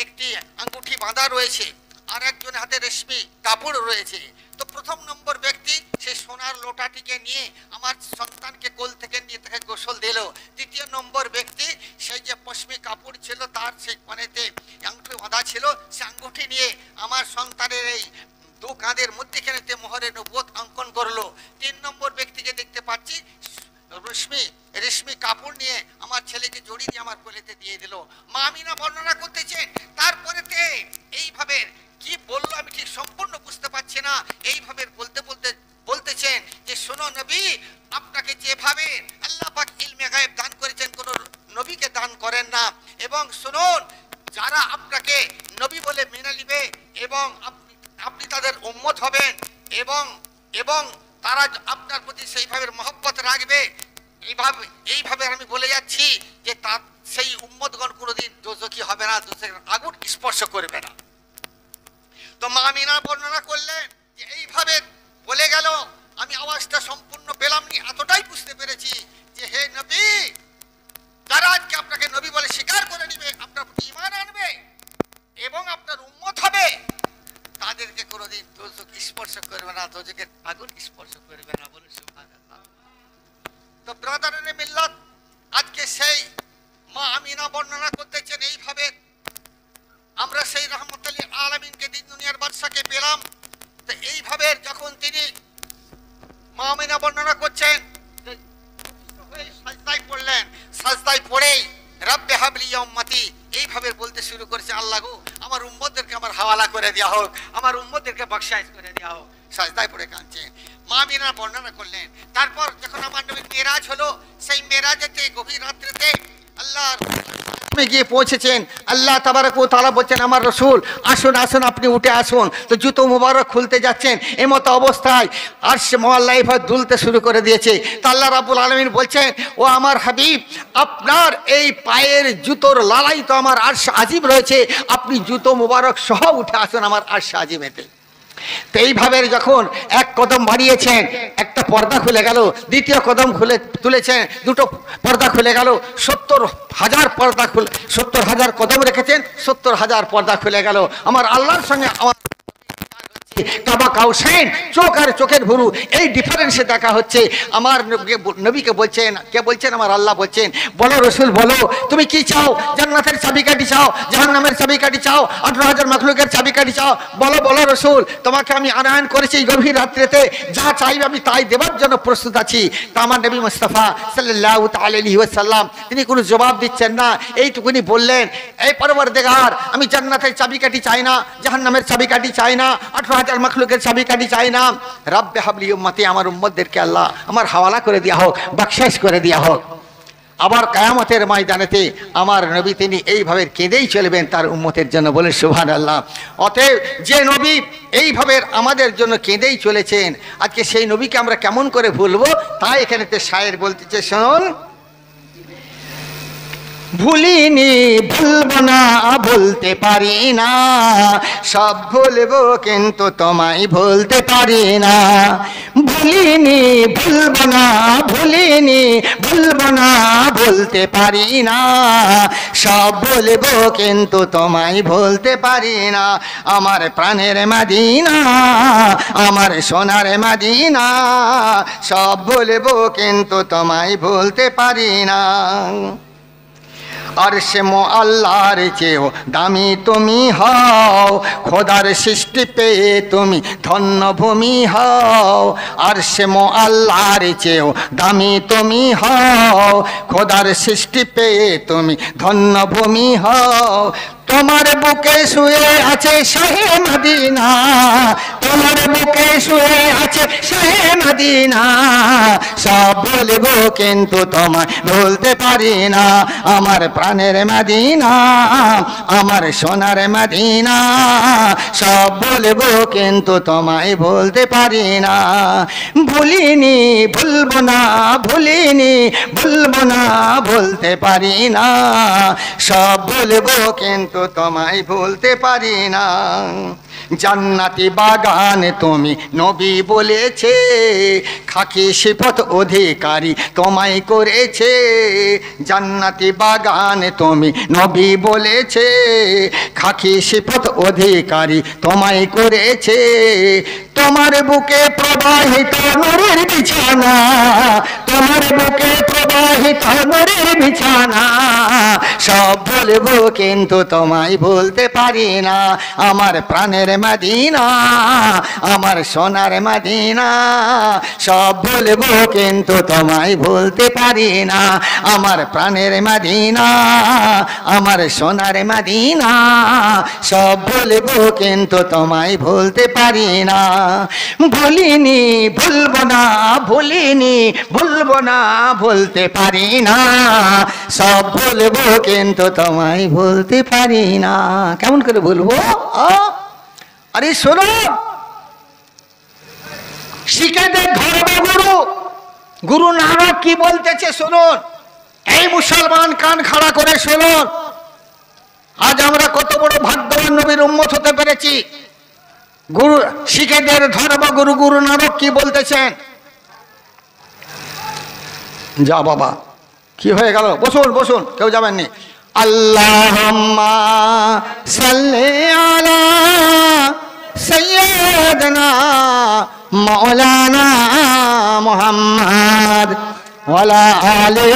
একটি আঙ্গুঠি বাঁধা রয়েছে, আর একজনের হাতে রেশমি কাপড় রয়েছে। তো প্রথম নম্বর ব্যক্তি সেই সোনার লোটাটিকে নিয়ে আমার সন্তানকে কোল থেকে নিয়ে তাকে গোসল দিল। দ্বিতীয় নম্বর ব্যক্তি সেই যে পশমি কাপড় ছিল তার সেই পানেতে আঙ্গুঠি বাঁধা ছিল, সে আঙ্গুঠি নিয়ে আমার সন্তানের এই দু কাঁধের মধ্যেখানেতে মোহরে নবুয়ত অঙ্কন করলো। তিন নম্বর ব্যক্তিকে দেখতে পাচ্ছি রেশমি কাপড় নিয়ে আমার ছেলেকে জড়িয়ে দিয়ে আমার কোলেতে দিয়ে দিল। মা আমিনা বর্ণনা করতেছেন তারপরেতে এইভাবে কি বললো আমি ঠিক সম্পূর্ণ বুঝতে পারছি না, এইভাবে বলতে বলতে বলতেছেন যে শোনো নবী, আপনাকে যেভাবে আল্লাহ পাক ইলমে গায়েব দান করেছেন কোন নবীকে দান করেন না, এবং শুনুন যারা আপনাকে নবী বলে মেনে নিবে এবং আপনি তাদের উম্মত হবেন এবং তারা আপনার প্রতি সেইভাবে মহব্বত রাখবে। এইভাবে আমি বলে যাচ্ছি যে তার সেই উম্মতগণ কোনোদিন দোজখী হবে না, দোজখের আগুন স্পর্শ করবে না। তো মা আমিনা বর্ণনা করলেন যে এইভাবে বলে গেল, আমি আওয়াজটা সম্পূর্ণ পেলাম নি, এতটাই বুঝতে পেরেছি যে হে নবী, যারা আজকে আপনাকে নবী বলে স্বীকার করে নিবে, আপনার প্রতি ঈমান আনবে এবং আপনার উম্মত হবে, তাদেরকে কোনোদিন দোজখ স্পর্শ করবে না, দোজখের আগুন স্পর্শ করবে না। বলে সুবহানাল্লাহ। তো ব্রাদারানে মিল্লাত, আজকে সেই মা আমিনা বর্ণনা করতেছেন এইভাবে আমরা সেই রহমতুল লিল আলামিনকে দিন দুনিয়ার বাদশাকে পেলাম। তো এইভাবে যখন তিনি মা আমিনা বর্ণনা করছেন সাজদায় পড়লেন, সাজদায় পড়েই রব্বে হাবলি ইয়া উম্মতি এইভাবে বলতে শুরু করেছে, আল্লাহ গো আমার উম্মতদেরকে আমার হাওয়ালা করে দেওয়া হোক, আমার উম্মতদেরকে বখশাইশ করে দেওয়া হোক। সাজদায় পড়ে কাঁদছেন। মা আমিনা বর্ণনা করলেন তারপর যখন আমার নবীর মেরাজ হলো, সেই মেরাজেতে গভীর রাত্রিতে আল্লাহর গিয়ে পৌঁছেছেন। আল্লাহ তাবারক ওয়া তাআলা বলছেন আমার রসুল আসুন আসুন, আপনি উঠে আসুন। তো জুতো মুবারক খুলতে যাচ্ছেন, এমতো অবস্থায় আরশ মুআল্লা এভাবে দুলতে শুরু করে দিয়েছে। তো আল্লাহ রাব্বুল আলামিন বলছেন, ও আমার হাবিব, আপনার এই পায়ের জুতোর লালাই তো আমার আরশ আজিম রয়েছে, আপনি জুতো মুবারক সহ উঠে আসুন আমার আরশ আজিমেতে। তো এইভাবে যখন এক কদম বাড়িয়েছেন, একটা পর্দা খুলে গেল, দ্বিতীয় কদম তুলেছেন, দুটো পর্দা খুলে গেল, 70,000 কদম রেখেছেন, 70,000 পর্দা খুলে গেল। আমার আল্লাহর সঙ্গে আমার কাবা কাউসাইন, চোখ আর চোখের ভুরু, এই ডিফারেন্সে দেখা হচ্ছে। আমার নবীকে বলছেন, কে বলছেন? আমার আল্লাহ বলছেন, বলো রসুল বলো, তুমি কি চাও? জান্নাতের চাবিকাঠি চাও, জাহান্নামের চাবিকাঠি চাও, 18,000 মাখলুকের চাবিকাঠি চাও? বলো বলো রসুল, তোমাকে আমি আনয়ন করেছি এই গভীর রাত্রিতে, যা চাইবে আমি তাই দেবার জন্য প্রস্তুত আছি। তা আমার নবী মুস্তাফা সাল্লাল্লাহু তাআলা আলাইহি ওয়াসাল্লাম তিনি কোনো জবাব দিচ্ছেন না, এইটুকুনি বললেন, এই পরওয়ারদিগার, আমি জান্নাতের চাবিকাঠি চাই না, জাহান্নামের চাবিকাঠি চাই না, 18,000 মাখলুকের চাবিকাঠি চাই না, রব্বে হাবলি উম্মতি, আমার উম্মতদেরকে আল্লাহ আমার হাওয়ালা করে দেওয়া হোক, বখশিশ করে দেওয়া হোক। আবার কিয়ামতের ময়দানেতে আমার নবী তিনি এইভাবে কেঁদেই চলবেন তার উম্মতের জন্য, বলে সুবহানাল্লাহ। অতএব যে নবী এইভাবে আমাদের জন্য কেঁদেই চলেছেন, আজকে সেই নবীকে আমরা কেমন করে ভুলবো? তাই এখানেতে শায়ের বলতেছে, শুনুন, ভুলিনি ভুলবো না বলতে পারি না, সব ভুলবো কিন্তু তোমায় ভুলতে পারি না। ভুলিনি ভুলবো না, ভুলিনি ভুলবো না বলতে পারি না, সব ভুলবো কিন্তু তোমায় ভুলতে পারি না। আমার প্রাণের মদিনা, আমার সোনার মদিনা, সব ভুলবো কিন্তু তোমায় ভুলতে পারি না। আরশে মুআল্লার চেয়েও দামি তুমি হও, খোদার সৃষ্টি পেয়ে তুমি ধন্য ভূমি হও। আরশে মুআল্লার চেয়েও দামি তুমি হও, খোদার সৃষ্টি পেয়ে তুমি ধন্য ভূমি হও। তোমার বুকে শুয়ে আছে শাহে মদিনা, তোমার বুকে শুয়ে আছে শাহে মদিনা, সব বলবো কিন্তু তোমায় ভুলতে পারি না। আমার প্রাণের মদিনা, আমার সোনার মদিনা, সব বলবো কিন্তু তোমায় ভুলতে পারি না। ভুলিনি ভুলবো না, ভুলিনি ভুলবো না বলতে পারি না, সব বলবো কিন্তু তোমায় ভুলতে পারি না। জান্নাতি বাগান তুমি নবী বলেছে, খাকি সিফত অধিকারী তোমায় করেছে। জান্নাতি বাগান তুমি নবী বলেছে, খাকি সিফত অধিকারী তোমায় করেছে। তোমার বুকে প্রবাহিত নূরের বিছানা, তোমার বুকে প্রবাহিত নূরের বিছানা, সব বলবো কিন্তু তোমায় ভুলতে পারি না। আমার প্রাণের মদিনা, আমার সোনার মদিনা, সব বলবো কিন্তু তোমায় ভুলতে পারি না। আমার প্রাণের মদিনা, আমার সোনার মদিনা, সব বলবো কিন্তু তোমায় ভুলতে পারি না। ভুলিনি ভুলবো না, ভুলিনি ভুলবো না বলতে পারি না, সব বলবো কিন্তু তোমায় ভুলতে পারি না। কেমন করে বলবো? আরে শোনো, শিখেদের ধর্মগুরু গুরু নানক কি বলতেছে শুনুন। এই মুসলমান কান খাড়া করে শুনুন। আজ আমরা কত বড় ভাগ্যবান নবীর উম্মত হতে পেরেছি। গুরু শিখেদের ধর্মগুরু গুরু নানক কি বলতেছেন? যা বাবা, কি হয়ে গেল? বসুন বসুন, কেউ যাবেননি। আল্লাহুম্মা সাল্লি আলা সাইয়্যিদিনা মাওলানা মুহাম্মদ ওয়ালা আলি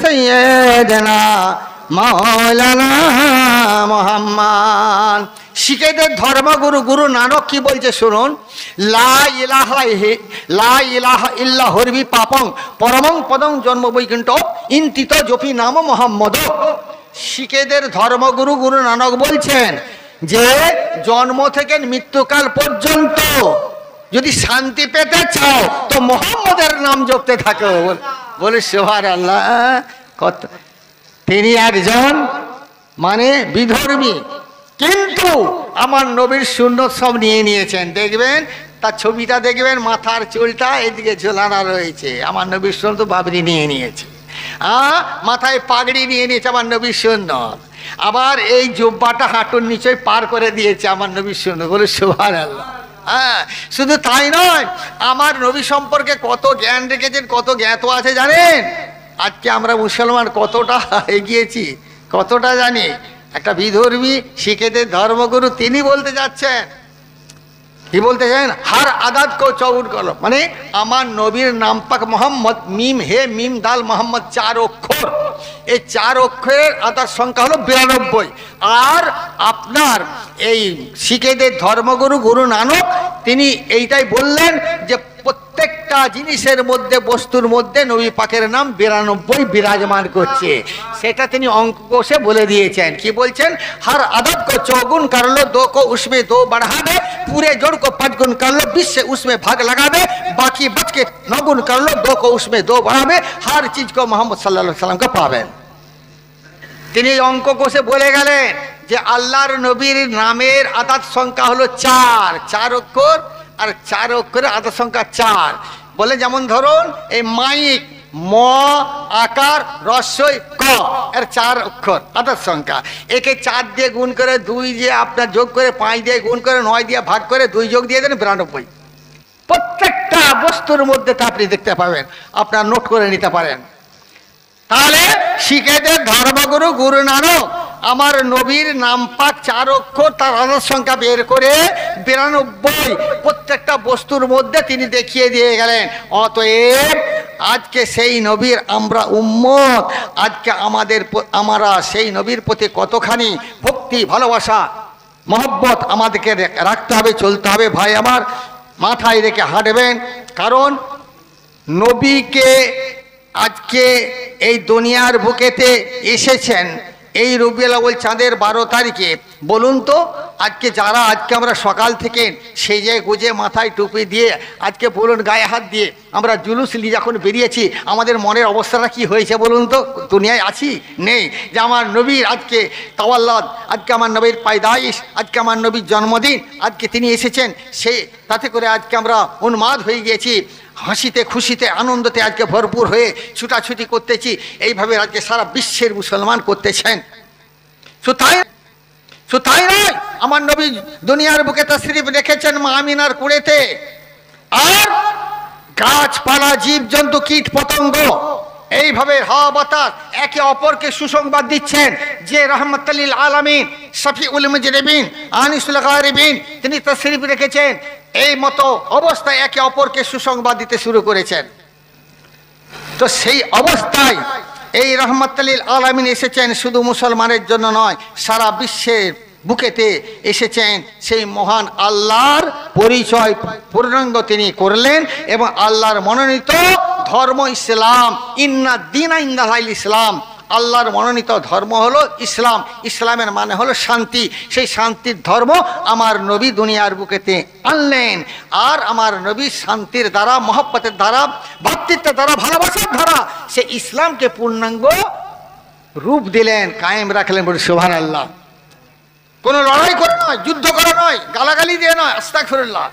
সাইয়্যিদিনা মাওলানা মুহাম্মদ। শিখেদের ধর্মগুরু গুরু নানক কি বলছে শুনুন। লা ইলাহা ইল্লা হরবি পাপং পরমং পদং জন্ম বৈকুণ্ঠ ইন্তিত জপি নাম মোহাম্মদ। শিখেদের ধর্মগুরু গুরু নানক বলছেন যে জন্ম থেকে মৃত্যুকাল পর্যন্ত যদি শান্তি পেতে চাও তো মোহাম্মদের নাম জপতে থাকো। বলে সুবহানাল্লাহ। কত তিনি একজন মানে বিধর্মী, কিন্তু আমার নবীর সুন্নত সব নিয়ে নিয়েছেন। দেখবেন তার ছবিটা দেখবেন, মাথার চুলটা এদিকে ঝোলানো রয়েছে, আমার নবীর সুন্নত বাবরি নিয়ে নিয়েছে। মাথায় পাগড়ি নিয়ে নিয়েছে, আমার নবীর সুন্নত। আবার এই জুব্বাটা হাঁটুর নিচে পার করে দিয়েছে, আমার নবীর সুন্নত। বলে সুবহানাল্লাহ। শুধু তাই নয়, আমার নবী সম্পর্কে কত জ্ঞান রেখেছেন, কত জ্ঞাত আছে জানেন? আজকে আমরা মুসলমান কতটা এগিয়েছি, কতটা জানি। একটা বিধর্মী শিখেদের ধর্মগুরু তিনি বলতে যাচ্ছেন, কি বলতে চান? হার আদাত কো চৌর করো, মানে আমার নবীর নাম পাক মোহাম্মদ, মিম হে মিম দাল মোহাম্মদ, 4 অক্ষর। এই 4 অক্ষরের আদার সংখ্যা হলো 92। আর আপনার এই শিখেদের ধর্মগুরু গুরু নানক তিনি এইটাই বললেন যে প্রত্যেক প্রত্যেকটা জিনিসের মধ্যে, বস্তুর মধ্যে নবী পাকের নাম 92 বিরাজমান করছে। সেটা তিনি অঙ্ক কষে বলে দিয়েছেন। কি বলছেন? हर अदद को 4 गुण कर लो, 2 को उसमें 2 बढ़ा दे, पूरे जोड़ को 5 गुण कर लो, 20 से उसमें भाग लगा दे, बाकी बच के 9 गुण कर लो, 2 को उसमें 2 बढ़ावे, हर चीज को मोहम्मद सल्लल्लाहु अलैहि वसल्लम को पाবেন। তিনি অঙ্ক কষে বলে গেলেন যে আল্লাহর নবীর নামের আদাদ সংখ্যা হলো 4 অক্ষর, আর 4 অক্ষরের আদাদ সংখ্যা 4। বলে যেমন ধরুন এই মাইক, ম আকার রস্বই ক, এর 4 অক্ষর আদাদ সংখ্যা। একে 4 দিয়ে গুণ করে, 2 দিয়ে আপনার যোগ করে, 5 দিয়ে গুণ করে, 9 দিয়ে ভাগ করে, 2 যোগ দিয়ে দেন 92। প্রত্যেকটা বস্তুর মধ্যে তা আপনি দেখতে পাবেন, আপনার নোট করে নিতে পারেন। তাহলে শিখে দেন ধর্মগুরু গুরু নানক আমার নবীর নাম পাক 4 অক্ষর, তার আদাদ সংখ্যা বের করে 92 প্রত্যেকটা বস্তুর মধ্যে তিনি দেখিয়ে দিয়ে গেলেন। অতএব আজকে সেই নবীর আমরা উম্মত, আজকে আমরা সেই নবীর প্রতি কতখানি ভক্তি, ভালোবাসা, মহব্বত আমাদেরকে রাখতে হবে, চলতে হবে। ভাই আমার, মাথায় রেখে হাঁটবেন। কারণ নবীকে আজকে এই দুনিয়ার বুকেতে এসেছেন এই রবিউল আউয়াল চাঁদের 12 তারিখে। বলুন তো আজকে যারা আমরা সকাল থেকে সেজে গুজে মাথায় টুপি দিয়ে আজকে বলুন গায়ে হাত দিয়ে আমরা জুলুস নিয়ে যখন বেরিয়েছি, আমাদের মনের অবস্থাটা কি হয়েছে বলুন তো? দুনিয়ায় আছি নেই যে আমার নবীর আজকে তাওয়াল্লাদ, আজকে আমার নবীর পায়দাইশ, আজকে আমার নবীর জন্মদিন, আজকে তিনি এসেছেন, তাতে করে আজকে আমরা উন্মাদ হয়ে গিয়েছি, হাসিতে খুশিতে আনন্দতে আজকে ভরপুর হয়ে ছুটাছুটি করতেছি। এইভাবে আজকে সারা বিশ্বের মুসলমান করতেছেন। শুধু তাই নয়, আমার নবী দুনিয়ার বুকে তাশরীফ রেখেছেন মা আমিনার কুড়েতে। আর গাছপালা, জীবজন্তু, কীট পতঙ্গ এইভাবে হাওয়া বাতাস একে অপরকে সুসংবাদ দিচ্ছেন যে রাহমাতুল লিল আলামিন, শফিউল মুজরিবিন, আনিসুল গারিবিন তিনি তাশরীফ রেখেছেন। এই মতো অবস্থায় একে অপরকে সুসংবাদ দিতে শুরু করেছেন। তো সেই অবস্থায় এই রাহমাতুল লিল আলামিন এসেছেন শুধু মুসলমানের জন্য নয়, সারা বিশ্বের বুকেতে এসেছেন। সেই মহান আল্লাহর পরিচয় পূর্ণাঙ্গ তিনি করলেন এবং আল্লাহর মনোনীত ধর্ম ইসলাম, ইন্না দীনা ইনদাল্লাহিল ইসলাম, আল্লাহর মনোনীত ধর্ম হলো ইসলাম। ইসলামের মানে হলো শান্তি। সেই শান্তির ধর্ম আমার নবী দুনিয়ার বুকেতে আনলেন। আর আমার নবী শান্তির দ্বারা, মহব্বতের দ্বারা, ভ্রাতৃত্বের দ্বারা, ভালোবাসার দ্বারা সে ইসলামকে পূর্ণাঙ্গ রূপ দিলেন, কায়েম রাখলেন। বলি সুবহানাল্লাহ। কোনো লড়াই করে নয়, যুদ্ধ করে নয়, গালাগালি দিয়ে নয়, আস্তাগফিরুল্লাহ,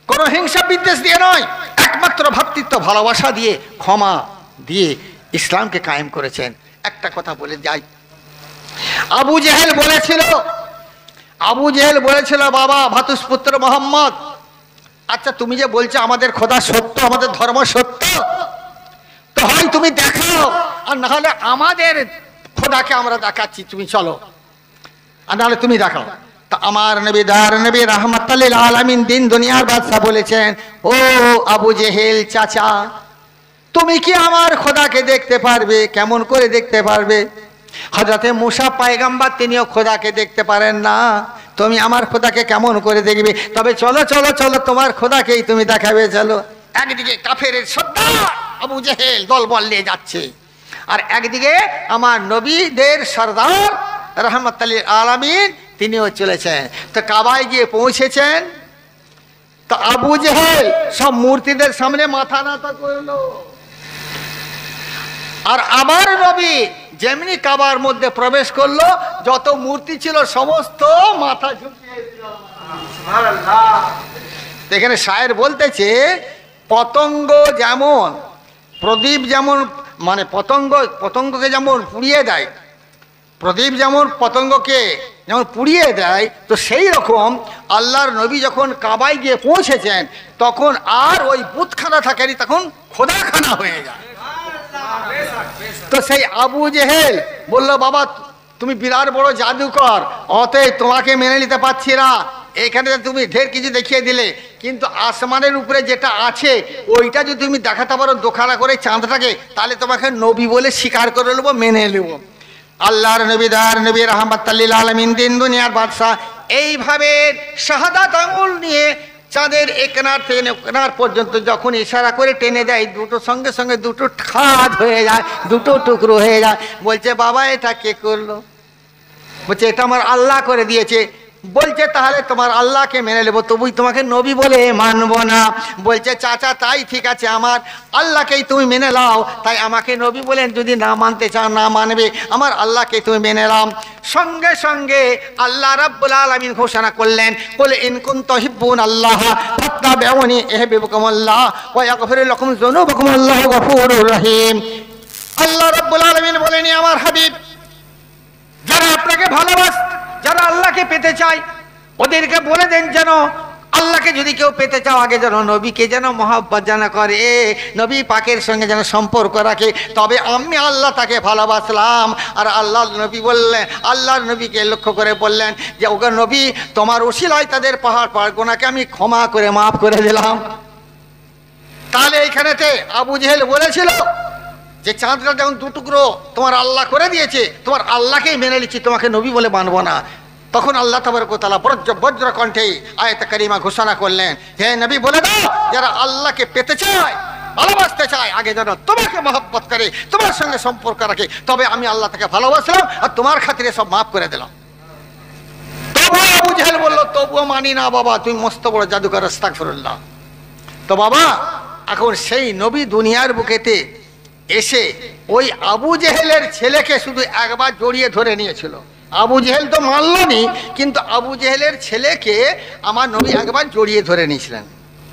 কোনো হিংসা বিদ্বেষ দিয়ে নয়, একমাত্র ভ্রাতৃত্ব ভালোবাসা দিয়ে, ক্ষমা দিয়ে ইসলামকে কায়েম করেছেন। একটা কথা বলে যাই, আবু জেহেল বলেছিল বাবা ভাতুস পুত্র মোহাম্মদ, আচ্ছা তুমি যে বলছো আমাদের খোদা সত্য, আমাদের ধর্ম সত্য, তো হয় তুমি দেখাও, আর না হলে আমাদের খোদাকে আমরা দেখাচ্ছি, তুমি চলো, আর নাহলে তুমি দেখাও। তা আমার নবী দার নবী রাহমাতুল লিল আলামিন দিন দুনিয়ার বাদশা বলেছেন, ও আবু জেহেল চাচা, তুমি কি আমার খোদাকে দেখতে পারবে? কেমন করে দেখতে পারবে? হযরতে মুসা পয়গম্বর তিনিও খোদাকে দেখতে পারেন না, তুমি আমার খোদাকে কেমন করে দেখবে? তবে চলো চলো চলো, তোমার খোদাকেই তুমি দেখাবে, চলো। একদিকে কাফেরের সর্দার আবু জেহেল দলবল নিয়ে যাচ্ছে, আর একদিকে আমার নবীদের সর্দার রাহমাতুল লিল আলামিন তিনিও চলেছেন। তো কাবায় গিয়ে পৌঁছেছেন, তো আবু জেহেল সব মূর্তিদের সামনে মাথা নত করলো, আর আমার নবী যেমনি কাবার মধ্যে প্রবেশ করলো, যত মূর্তি ছিল সমস্ত মাথা ঝুঁকিয়ে দিল। সুবহানাল্লাহ। এখানে শায়ের বলতেছে, পতঙ্গ যেমন প্রদীপ যেমন মানে পতঙ্গকে যেমন পুড়িয়ে দেয়, প্রদীপ যেমন পতঙ্গকে যেমন পুড়িয়ে দেয়, তো সেই রকম আল্লাহর নবী যখন কাবায় গিয়ে পৌঁছেছেন তখন আর ওই বুতখানা থাকেনি, তখন খোদাখানা হয়ে যায়। তো সেই আবু জেহেল বলল, বাবা তুমি বিরাট বড় জাদুকর, অতএব তোমাকে মেনে নিতে পারছি না। এখানে তুমি ঢের কিছু দেখিয়ে দিলে, কিন্তু আসমানের উপরে যেটা আছে ওইটা যদি তুমি দেখাতে পারো দোখানা করে চাঁদটাকে, তাহলে তোমাকে নবী বলে স্বীকার করে নেবো, মেনে নেবো। আল্লাহর নবী দার নবী রাহমাতুল লিল আলামিন দিন দুনিয়ার বাদশা এইভাবে শাহাদাত আঙ্গুল নিয়ে চাঁদের একনার থেকে একনার পর্যন্ত যখন ইশারা করে টেনে দেয়, দুটো সঙ্গে সঙ্গে দুটো খাদ হয়ে যায়, দুটো টুকরো হয়ে যায়। বলছে বাবা এটা কে করলো? বলছে এটা আমার আল্লাহ করে দিয়েছে। বলছে তাহলে তোমার আল্লাহকে মেনে নেবো, তবুই তোমাকে নবী বলে মানবো না। বলছে চাচা তাই ঠিক আছে, আমার আল্লাহকেই তুমি মেনে নাও, তাই আমাকে নবী বলেন যদি না মানতে চাও না মানবে, আমার আল্লাহকে তুমি মেনে নাও। সঙ্গে সঙ্গে আল্লাহ রাব্বুল আলামিন ঘোষণা করলেন, বলে ইন কুনতুম তুহিব্বুনাল্লাহ ফাত্তাবিউনি ইউহিব্বুকুমুল্লাহ ওয়া ইয়াগফির লাকুম যুনুবাকুম আল্লাহু গফুরুর রহিম। আল্লাহ রাব্বুল আলামিন বলেন আমার হাবিব, যারা আপনাকে ভালোবাসে, যারা আল্লাহকে পেতে চায়, ওদেরকে বলে দেন যেন আল্লাহকে যদি কেউ পেতে চাও আগে যেন নবীকে যেন মহব্বত যেন করে, নবী পাকের সঙ্গে যেন সম্পর্ক রাখে, তবে আমি আল্লাহ তাকে ভালোবাসলাম। আর আল্লাহ নবী বললেন, আল্লাহর নবীকে লক্ষ্য করে বললেন যে ওগো নবী, তোমার উসিলায় তাদের পাহাড় গোনাকে আমি ক্ষমা করে মাফ করে দিলাম। তাহলে এইখানেতে আবু জেহেল বলেছিল যে চাঁদটা যখন দুটুকরো তোমার আল্লাহ করে দিয়েছে, তোমার আল্লাহকেই মেনে নিচ্ছি, তোমাকে নবী বলে মানবো না। তখন আল্লাহ তাবারক ওয়া তাআলা বজ্র কণ্ঠে আয়াতে কারিমা ঘোষণা করলেন, হে নবী বলে দাও যারা আল্লাহকে পেতে চায়, ভালোবাসতে চায়, আগে যেন তোমাকে মহব্বত করে, তোমার সঙ্গে সম্পর্ক রাখে, তবে আমি আল্লাহ তাকে ভালোবাসলাম আর তোমার খাতিরে সব মাফ করে দিলাম। তবুও আবু জেহেল বলল, তবুও মানি না বাবা, তুমি মস্ত বড় জাদুকর, আস্তাগফিরুল্লাহ। তো বাবা এখন সেই নবী দুনিয়ার বুকেতে এসে ওই আবু জেহেলের ছেলেকে শুধু একবার জড়িয়ে ধরে নিয়েছিল। আবু জেহেল তো মানলনি, কিন্তু আবু জেহেলের ছেলেকে আমার নবী একবার জড়িয়ে ধরে নিয়েছিলেন,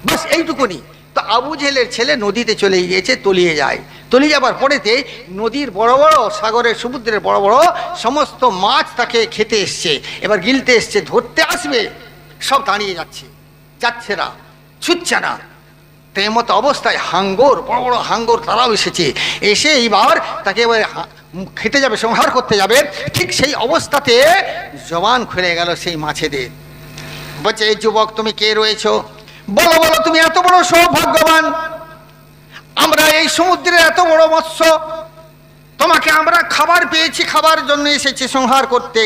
বাস এইটুকুনি। তো আবু জেহেলের ছেলে নদীতে চলে গিয়েছে, তলিয়ে যায়। তলিয়ে যাবার পরেতে নদীর বড় বড়, সাগরের সমুদ্রের বড় বড় সমস্ত মাছ তাকে খেতে এসছে, এবার গিলতে এসছে, ধরতে আসবে, সব দাঁড়িয়ে যাচ্ছে না, ছুটছে না। এই মতো অবস্থায় হাঙ্গর, বড় বড় হাঙ্গর তারাও এসেছে, এসে এইবার তাকে এবার খেতে যাবে, সংহার করতে যাবে। ঠিক সেই অবস্থাতে জবান খুলে গেল সেই মাছেদের। বলছে এই যুবক তুমি কে রয়েছো? বলো বলো তুমি এত বড় সৌভাগ্যবান, আমরা এই সমুদ্রের এত বড় মৎস্য, তোমাকে আমরা খাবার পেয়েছি, খাবার জন্য এসেছি সংহার করতে,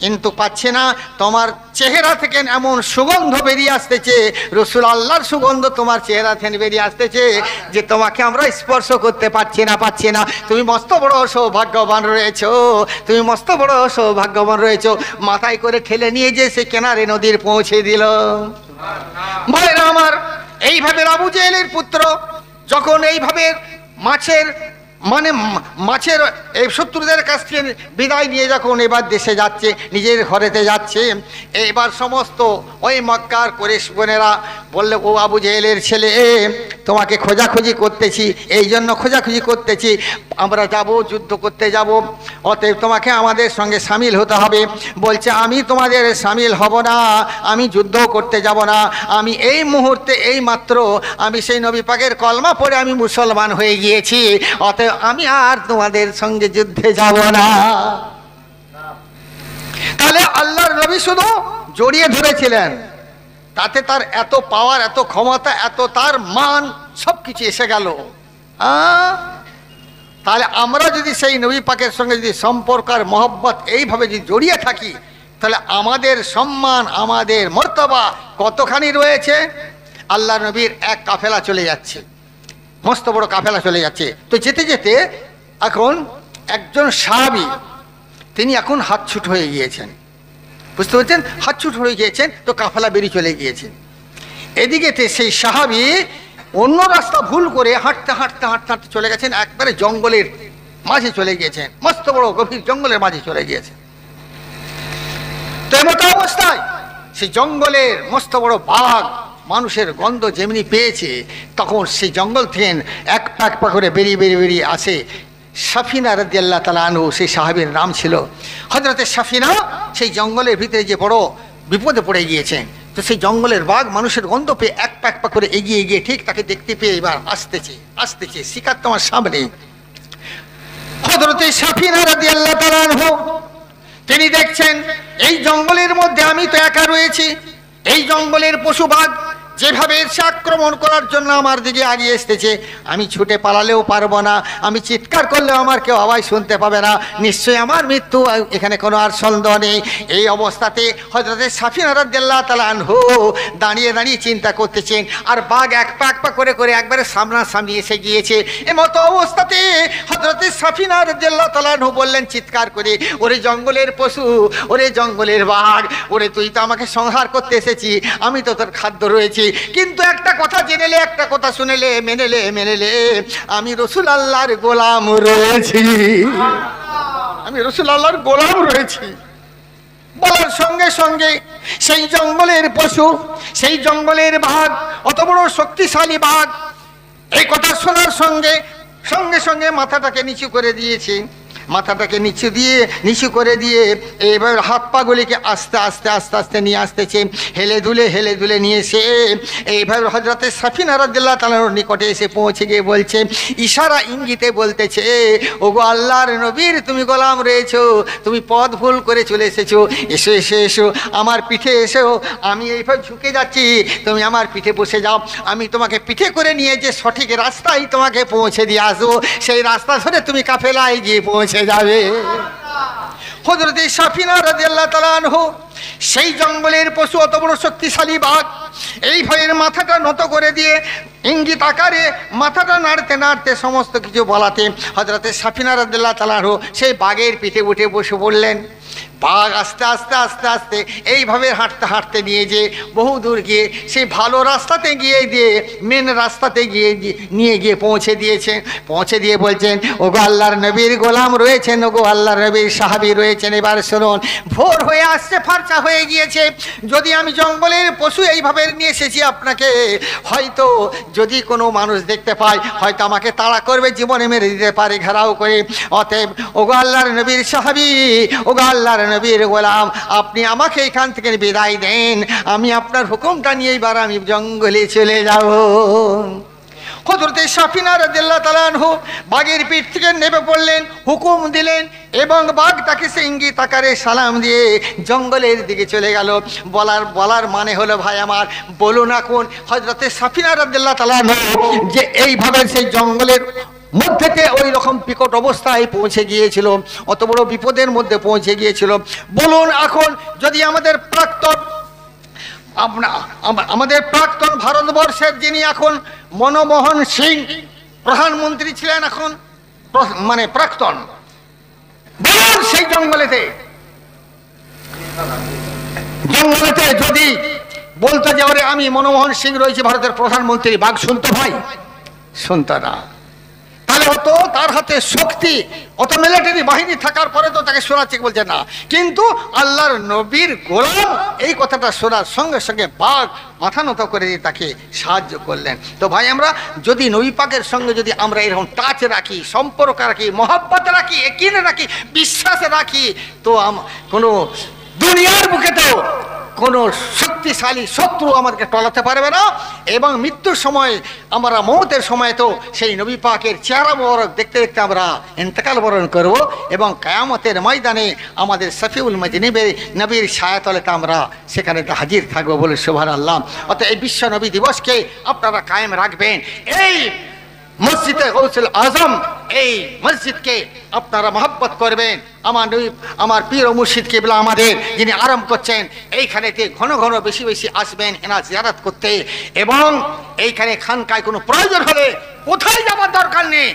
কিন্তু পাচ্ছে না। তোমার চেহারা থেকে এমন সুগন্ধ বেরিয়ে আসতেছে, রসুল আল্লাহর সুগন্ধ তোমার চেহারা থেকে বেরিয়ে আসতেছে যে তোমাকে আমরা স্পর্শ করতে পারছি না। তুমি মস্ত বড় সৌভাগ্যবান রয়েছো, তুমি মস্ত বড় সৌভাগ্যবান রয়েছো। মাথায় করে ঠেলে নিয়ে যে সে কেনারে নদীর পৌঁছে দিল। ভাইরা আমার, এইভাবে আবু জেহেলের পুত্র যখন এইভাবে মাছের এই শত্রুদের কাছ থেকে বিদায় নিয়ে যখন এবার দেশে যাচ্ছে, নিজের ঘরেতে যাচ্ছে, এবার সমস্ত ওই মক্কার কুরাইশ বোনেরা বললে, ও আবু জেহেলের ছেলে, তোমাকে খোঁজাখুঁজি করতেছি, এই জন্য খোঁজাখুঁজি করতেছি, আমরা যাব, যুদ্ধ করতে যাব, অতএব তোমাকে আমাদের সঙ্গে সামিল হতে হবে। বলছে আমি তোমাদের সামিল হব না, আমি যুদ্ধ করতে যাব না, আমি এই মুহূর্তে এই মাত্র আমি সেই নবী পাকের কলমা পড়ে আমি মুসলমান হয়ে গিয়েছি, অতএব আমি আর তোমাদের সঙ্গে যুদ্ধে যাব না। তাহলে আল্লাহর নবী শুধু জড়িয়ে ধরেছিলেন, তাতে তার এত পাওয়ার, এত ক্ষমতা, এত তার মান সবকিছু এসে গেল। তাহলে আমরা যদি সেই নবী পাকের সঙ্গে যদি সম্পর্ক আর মহব্বত এইভাবে যদি জড়িয়ে থাকি, তাহলে আমাদের সম্মান, আমাদের মর্তবা কতখানি রয়েছে। আল্লাহ নবীর এক কাফেলা চলে যাচ্ছে, মস্ত বড় কাফেলা চলে যাচ্ছে। তো যেতে যেতে এখন একজন সাহাবী, তিনি এখন হাতছুট হয়ে গিয়েছেন, বুঝতে পারছেন, হাতছুট হয়ে গিয়েছেন। তো কাফেলা বেরিয়ে চলে গিয়েছেন। এদিকেতে সেই সাহাবী অন্য রাস্তা ভুল করে হাঁটতে হাঁটতে হাঁটতে হাঁটতে চলে গেছেন, একবারে জঙ্গলের মাঝে চলে গিয়েছেন, মস্ত বড় গভীর জঙ্গলের মাঝে চলে গিয়েছেন। তো এমতো অবস্থায় সেই জঙ্গলের মস্ত বড় বাঘ মানুষের গন্ধ যেমনি পেয়েছে, তখন সেই জঙ্গল থেকে এক পা করে বেরিয়ে আসে সাফিনা রাদিয়াল্লাহু তাআলা আনহু, সেই সাহাবীর নাম ছিল হযরতে সাফিনা। সেই জঙ্গলের ভিতরে যে বড় বিপদে পড়ে গিয়েছেন, তো সেই জঙ্গলের বাঘ মানুষের গন্ধ পেয়ে এক পা করে এগিয়ে গিয়ে ঠিক তাকে দেখতে পেয়ে এবার আসতেছে শিকার তোমার সামনে। হযরতে সাফিনা রাদিয়াল্লাহু তাআলা আনহু তিনি দেখছেন এই জঙ্গলের মধ্যে আমি তো একা রয়েছি, এই জঙ্গলের পশু বাঘ যেভাবে সে আক্রমণ করার জন্য আমার দিকে এগিয়ে এসেছে, আমি ছুটে পালালেও পারবো না, আমি চিৎকার করলেও আমার কেউ আওয়াজ শুনতে পাবে না, নিশ্চয়ই আমার মৃত্যু, এখানে কোনো আর সন্দেহ নেই। এই অবস্থাতে হযরতে সাফিনা রাদিয়াল্লাহু তাআলা আনহু দাঁড়িয়ে দাঁড়িয়ে চিন্তা করতেছেন, আর বাঘ এক পা করে করে একবারে সামনাসামনি এসে গিয়েছে। এমতো অবস্থাতে হযরতে সাফিনা রাদিয়াল্লাহু তাআলা আনহু বললেন চিৎকার করে, ওরে জঙ্গলের পশু, ওরে জঙ্গলের বাঘ, ওরে তুই তো আমাকে সংহার করতে এসেছি, আমি তো তোর খাদ্য রয়েছি, কিন্তু একটা কথা জেনেলে, একটা কথা শুনেলে, মেনেলে আমি রাসূল আল্লাহর গোলাম রয়েছি, আমি রাসূল আল্লাহর গোলাম রয়েছি। বলার সঙ্গে সঙ্গে সেই জঙ্গলের পশু, সেই জঙ্গলের বাঘ, অত বড় শক্তিশালী বাঘ, এই কথা শোনার সঙ্গে সঙ্গে সঙ্গে মাথাটাকে নিচু করে দিয়েছে। মাথাটাকে নিচু করে দিয়ে এবার হাত পাগুলিকে আস্তে আস্তে আস্তে আস্তে নিয়ে আসতেছে, হেলে দুলে নিয়ে এসে এইভাবে হযরতে সাফিনা রাদিয়াল্লাহু তাআলার নিকটে এসে পৌঁছে গিয়ে বলছে, ইশারা ইঙ্গিতে বলতেছে, ওগো আল্লাহর নবীর তুমি গোলাম রয়েছো, তুমি পথ ভুল করে চলে এসেছো, এসো এসো এসো আমার পিঠে এসো, আমি এইভাবে ঝুঁকে যাচ্ছি, তুমি আমার পিঠে বসে যাও, আমি তোমাকে পিঠে করে নিয়ে যে সঠিক রাস্তায় তোমাকে পৌঁছে দিয়ে আসবো, সেই রাস্তা ধরে তুমি কাফেলায় গিয়ে পৌঁছে যাবে। হযরতে সাফিনা রাদিয়াল্লাহু তাআলা আনহু সেই জঙ্গলের পশু, অত বড় শক্তিশালী বাঘ, এই ভয়ের মাথাটা নত করে দিয়ে ইঙ্গিত আকারে মাথাটা নাড়তে নাড়তে সমস্ত কিছু বলাতে হযরতে সাফিনা রাদিয়াল্লাহু তাআলা আনহু সেই বাঘের পিঠে উঠে বসে পড়লেন। বাঘ আস্তে আস্তে আস্তে আস্তে এইভাবে হাঁটতে হাঁটতে নিয়ে যে বহু দূর গিয়ে সেই ভালো রাস্তাতে গিয়ে দিয়ে মেন রাস্তাতে নিয়ে গিয়ে পৌঁছে দিয়েছে। পৌঁছে দিয়ে বলছেন, ওগো আল্লাহর নবীর গোলাম রয়েছেন, ওগো আল্লাহর নবীর সাহাবী রয়েছেন, এবার শুনুন, ভোর হয়ে আসছে, ফারচা হয়ে গিয়েছে, যদি আমি জঙ্গলের পশু এইভাবে নিয়ে এসেছি আপনাকে, হয়তো যদি কোনো মানুষ দেখতে পায়, হয়তো আমাকে তাড়া করবে, জীবনে মেরে দিতে পারে ঘেরাও করে। অতএব ওগো আল্লাহর নবীর সাহাবী, ওগো আল্লাহর নবীর গোলাম, আপনি আমাকে এখান থেকে বিদায় দেন, আমি আপনার হুকুমটা নিয়ে এবার আমি জঙ্গলে চলে যাব। হযরতে সাফিনা রাদিয়াল্লাহু তাআলা আনহু বাঘের পিঠ থেকে নেমে পড়লেন, হুকুম দিলেন, এবং বাঘ তাকে সে ইঙ্গিত আকারে সালাম দিয়ে জঙ্গলের দিকে চলে গেল। বলার মানে হলো, ভাই আমার বলুন এখন হযরতে সাফিনা রাদিয়াল্লাহু তাআলা আনহু যে এইভাবে সেই জঙ্গলের মধ্যে ওই রকম বিকট অবস্থায় পৌঁছে গিয়েছিল, অত বড় বিপদের মধ্যে পৌঁছে গিয়েছিল, বলুন এখন যদি আমাদের প্রাক্তন ভারতবর্ষের যিনি এখন মনমোহন সিং প্রধানমন্ত্রী ছিলেন, এখন মানে প্রাক্তন, বলুন সেই জঙ্গলেতে যদি বলতো যে ওরে আমি মনমোহন সিং রয়েছে ভারতের প্রধানমন্ত্রী, বাঘ শুনতো? ভাই শুনতো না। তাহলে অত তার হাতে শক্তি, অত মিলিটারি বাহিনী থাকার পরে তো তাকে শোনাচ্ছে, বলছে না। কিন্তু আল্লাহর নবীর গোলাম এই কথাটা শোনার সঙ্গে সঙ্গে বাঘ মাথা নত করে দিয়ে তাকে সাহায্য করলেন। তো ভাই আমরা যদি নবী পাকের সঙ্গে যদি আমরা এরকম টাচ রাখি, সম্পর্ক রাখি, মহব্বত রাখি, একিনে রাখি, বিশ্বাস রাখি, তো কোনো দুনিয়ার বুকে তো কোনো শক্তিশালী শত্রু আমাদেরকে টলাতে পারবে না। এবং মৃত্যুর সময় আমরা, মৌতের সময় তো সেই নবী পাকের চেহারা মোবারক দেখতে দেখতে আমরা ইন্তেকাল বরণ করব, এবং কিয়ামতের ময়দানে আমাদের শফিউল মুজনিবের নবীর ছায়াতলেতে আমরা সেখানে হাজির থাকবো, বলে সুবহানাল্লাহ। অর্থাৎ এই বিশ্ব নবী দিবসকে আপনারা কায়েম রাখবেন। এই মসজিদে গৌসুল আজম, এই মসজিদকে আপনারা মহব্বত করবেন। আমার পীর ও মুর্শিদ কিবলা আমাদের যিনি আরাম করছেন, এইখানেতে ঘন ঘন বেশি বেশি আসবেন এনার জিয়ারত করতে। এবং এইখানে খানকায় কোনো প্রয়োজন হলে কোথায় যাবার দরকার নেই,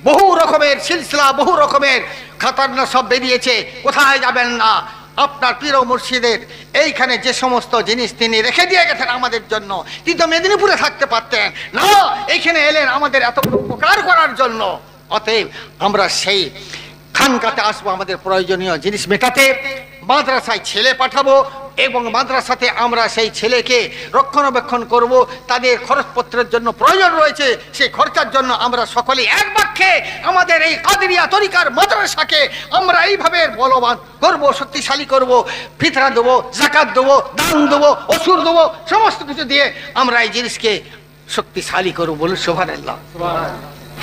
বহু রকমের সিলসিলা, বহু রকমের খাতারনা সব বেরিয়েছে, কোথায় যাবেন না। আপনার পীর ও মুর্শিদের এইখানে যে সমস্ত জিনিস তিনি রেখে দিয়ে গেছেন আমাদের জন্য, তিনি তো মেদিনীপুরে থাকতে পারতেন না, এইখানে এলেন আমাদের এত উপকার করার জন্য। অতএব আমরা সেই খানকাতে আসবো আমাদের প্রয়োজনীয় জিনিস মেটাতে। মাদ্রাসায় ছেলে পাঠাবো এবং মাদ্রাসাতে আমরা সেই ছেলেকে রক্ষণাবেক্ষণ করব। তাদের খরচপত্রের জন্য প্রয়োজন রয়েছে, সেই খরচার জন্য আমরা সকলে এক বাক্যে আমাদের এই কাদেরিয়া তরিকার মাদ্রাসাকে আমরা এইভাবে বলবান করব, শক্তিশালী করব। ফিতরা দেবো, যাকাত দেবো, দান দেবো, ওষুধ দেবো, সমস্ত কিছু দিয়ে আমরা এই জিনিসকে শক্তিশালী করবো, বলুন সুবহানাল্লাহ।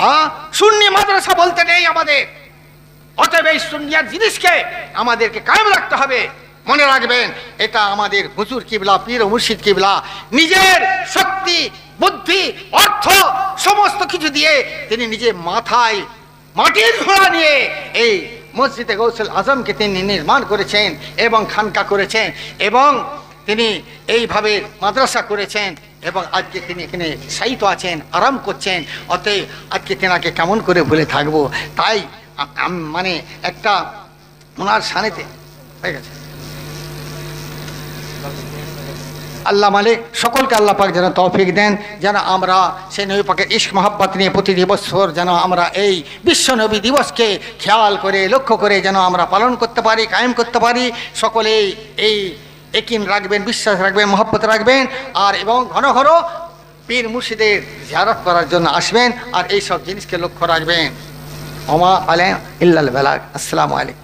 হ্যাঁ, সুন্নি মাদ্রাসা বলতে নেই আমাদের। অতএব এই সুন্নিয়ার জিনিসকে আমাদেরকে কায়েম রাখতে হবে। মনে রাখবেন, এটা আমাদের হুজুর কিবলা, পীর ও মুর্শিদ কিবলা নিজের শক্তি, বুদ্ধি, অর্থ সমস্ত কিছু দিয়ে তিনি নিজে মাথায় মাটির ঘোড়া নিয়ে এই মসজিদে গৌসুল আজমকে তিনি নির্মাণ করেছেন এবং খানকা করেছেন এবং তিনি এইভাবে মাদ্রাসা করেছেন এবং আজকে তিনি এখানে শায়িত আছেন, আরাম করছেন। অতএব আজকে তেনাকে কেমন করে ভুলে থাকবো? তাই মানে একটা ওনার সানেতে হয়ে গেছে। আল্লাহ মালিক সকলকে আল্লাহ পাক যেন তৌফিক দেন, যেন আমরা সেই নবী পাকের ইশক মহব্বত নিয়ে প্রতি বছর যেন আমরা এই বিশ্ব নবী দিবসকে খেয়াল করে লক্ষ্য করে যেন আমরা পালন করতে পারি, কায়েম করতে পারি। সকলেই এই একিন রাখবেন, বিশ্বাস রাখবেন, মহব্বত রাখবেন আর এবং ঘন ঘন পীর মুর্শিদের জিয়ারত করার জন্য আসবেন আর এই সব জিনিসকে লক্ষ্য রাখবেন। ওমা আলাইনা ইল্লাল বালাগ। আসসালামু আলাইকুম।